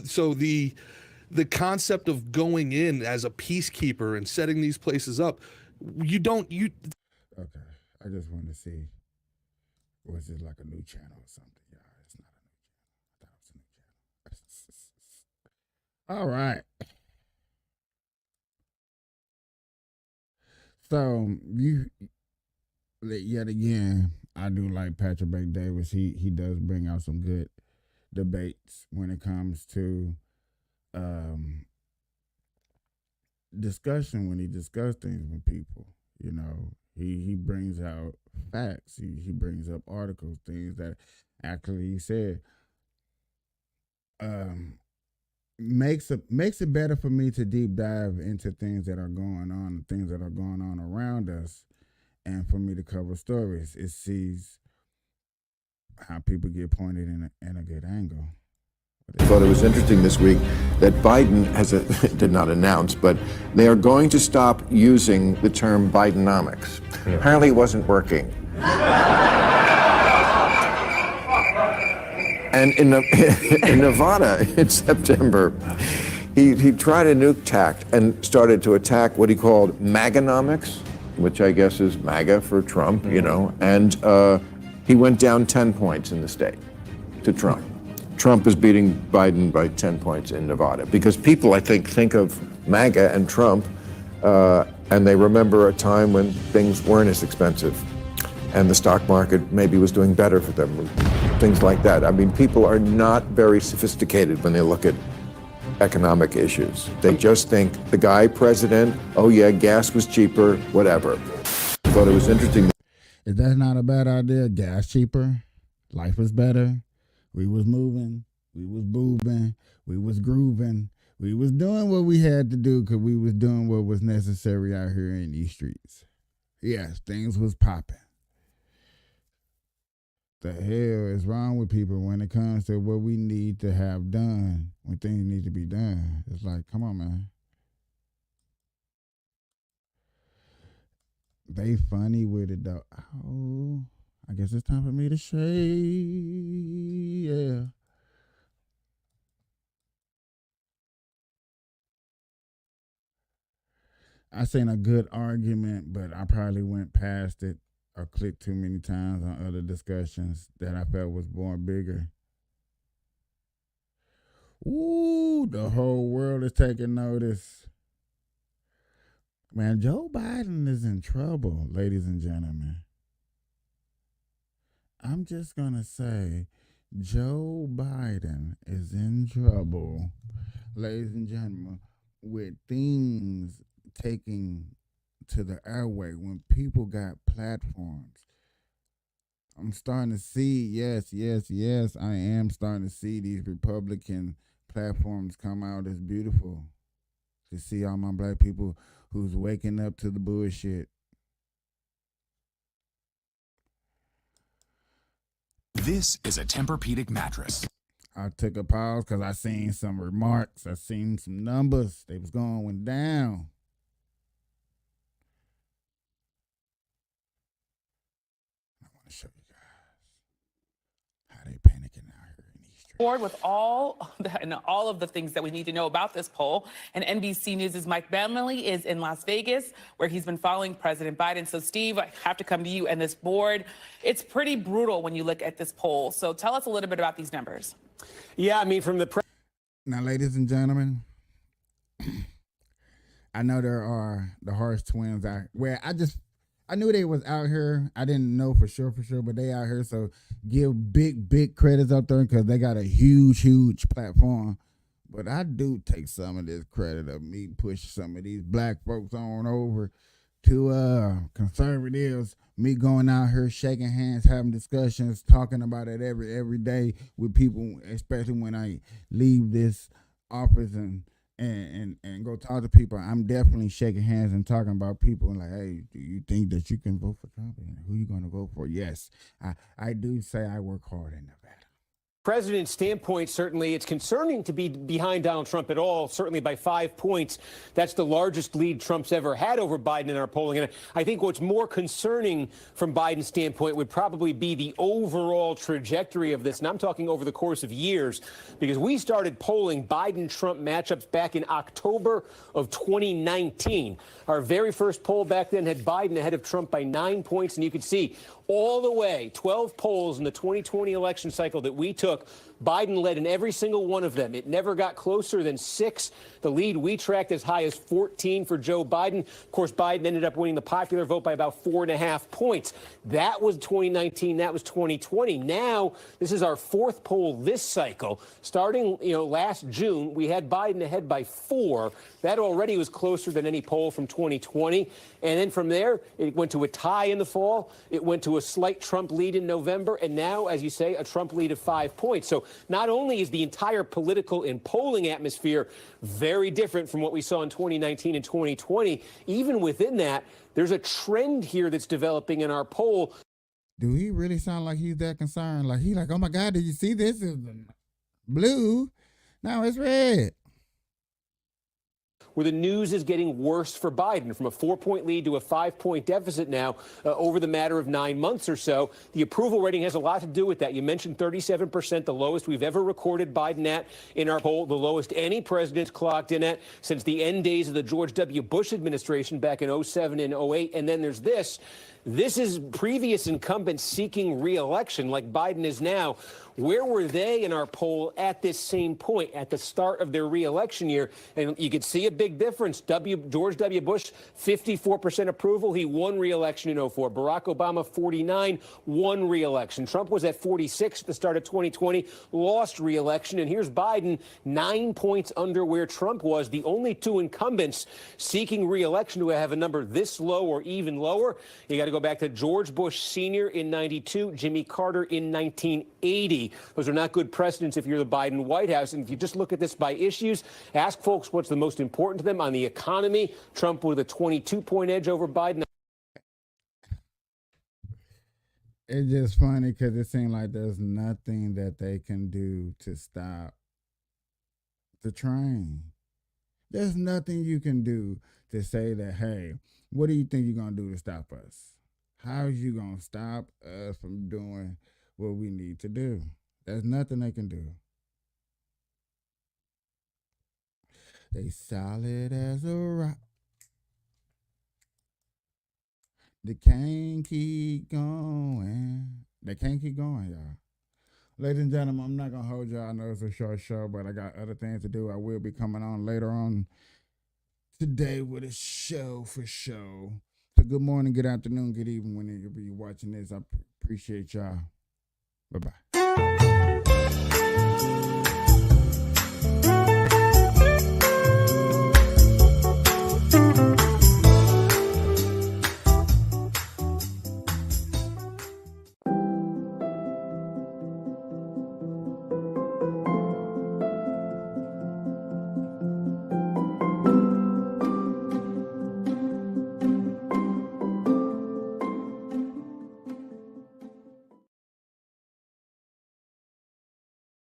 So the concept of going in as a peacekeeper and setting these places up, Okay, I just wanted to see, was it like a new channel or something? Yeah, it's not a new channel. I thought it was a new channel. All right. So yet again, I do like Patrick Bet-David. He does bring out some good debates when it comes to discussion, when he discusses things with people. He brings out facts. He brings up articles, things that Actually, he said, makes it better for me to deep dive into things that are going on, things that are going on around us, and for me to cover stories. It sees how people get pointed in a good angle. I thought it was interesting this week that Biden did not announce, but they are going to stop using the term Bidenomics. Apparently it wasn't working. And in Nevada in September, he tried a nuke tack and started to attack what he called Maganomics, which I guess is MAGA for Trump, you know, and he went down 10 points in the state to Trump. Trump is beating Biden by 10 points in Nevada because people, I think of MAGA and Trump, and they remember a time when things weren't as expensive and the stock market maybe was doing better for them, things like that. I mean, people are not very sophisticated when they look at economic issues. They just think the guy president, oh yeah, gas was cheaper, whatever. I thought it was interesting. If that's not a bad idea, gas cheaper, life was better. We was moving, we was boobing, we was grooving, we was doing what we had to do because we was doing what was necessary out here in these streets. Yes, things was popping. The hell is wrong with people when it comes to what we need to have done, when things need to be done? It's like, come on, man. They funny with it, though. Oh, I guess it's time for me to shade. Yeah. I seen a good argument, but I probably went past it or clicked too many times on other discussions that I felt was more bigger. Ooh, the whole world is taking notice. Man, Joe Biden is in trouble, ladies and gentlemen. I'm just going to say Joe Biden is in trouble, ladies and gentlemen, with things taking to the airway when people got platforms. I'm starting to see, yes, I am starting to see these Republican platforms come out as beautiful. To see all my black people who's waking up to the bullshit. This is a Tempur-Pedic mattress. I took a pause because I seen some remarks. I seen some numbers. They was going down. I want to show you guys how they panicking out here in these streets. Board with all of the things that we need to know about this poll. And NBC News' Mike Bentley is in Las Vegas, where he's been following President Biden. So, Steve, I have to come to you and this board. It's pretty brutal when you look at this poll. So tell us a little bit about these numbers. Yeah, I mean, from the now, ladies and gentlemen, I know there are the Harsh twins out where I knew they was out here. I didn't know for sure, but they out here. So give big credits up there because they got a huge platform. But I do take some of this credit of me push some of these black folks on over to conservatives. Me going out here shaking hands, having discussions, talking about it every day with people, especially when I leave this office and go talk to people. I'm definitely shaking hands and talking about people and like, hey, do you think that you can vote for Trump? And who you going to vote for? Yes, I do say I work hard in Nevada. president's standpoint, certainly it's concerning to be behind Donald Trump at all, certainly by 5 points. That's the largest lead Trump's ever had over Biden in our polling. And I think what's more concerning from Biden's standpoint would probably be the overall trajectory of this. And I'm talking over the course of years, because we started polling Biden-Trump matchups back in October of 2019. Our very first poll back then had Biden ahead of Trump by 9 points. And you could see all the way, 12 polls in the 2020 election cycle that we took, Biden led in every single one of them. It never got closer than 6. The lead we tracked as high as 14 for Joe Biden. Of course, Biden ended up winning the popular vote by about 4.5 points. That was 2019. That was 2020. Now, this is our 4th poll this cycle. Starting, last June, we had Biden ahead by 4. That already was closer than any poll from 2020. And then from there, it went to a tie in the fall. It went to a slight Trump lead in November. And now, as you say, a Trump lead of 5 points. So not only is the entire political and polling atmosphere very different from what we saw in 2019 and 2020, even within that, there's a trend here that's developing in our poll. Do he really sound like he's that concerned? Like he's like, oh my God, did you see this? It's blue. Now it's red. Where the news is getting worse for Biden, from a 4-point lead to a 5-point deficit now over the matter of 9 months or so. The approval rating has a lot to do with that. You mentioned 37%, the lowest we've ever recorded Biden at in our poll, the lowest any president's clocked in at since the end days of the George W. Bush administration back in 07 and 08. And then there's this. This is previous incumbents seeking re-election like Biden is now. Where were they in our poll at this same point, at the start of their re-election year? And you could see a big difference. George W. Bush, 54% approval. He won re-election in 04. Barack Obama, 49, won re-election. Trump was at 46 at the start of 2020, lost re-election. And here's Biden, 9 points under where Trump was. The only 2 incumbents seeking re-election who have a number this low or even lower. You got to go back to George Bush Sr. in 92, Jimmy Carter in 1980. Those are not good precedents if you're the Biden White House. And if you just look at this by issues, ask folks what's the most important to them on the economy. Trump with a 22-point edge over Biden. It's just funny because it seems like there's nothing that they can do to stop the train. There's nothing you can do to say that, hey, what do you think you're going to do to stop us? How are you going to stop us from doing what we need to do? There's nothing they can do. They solid as a rock. They can't keep going. They can't keep going, y'all. Ladies and gentlemen, I'm not going to hold y'all. I know it's a short show, but I got other things to do. I will be coming on later on today with a show for show. So good morning, good afternoon, good evening whenever you're watching this. I appreciate y'all. Bye-bye.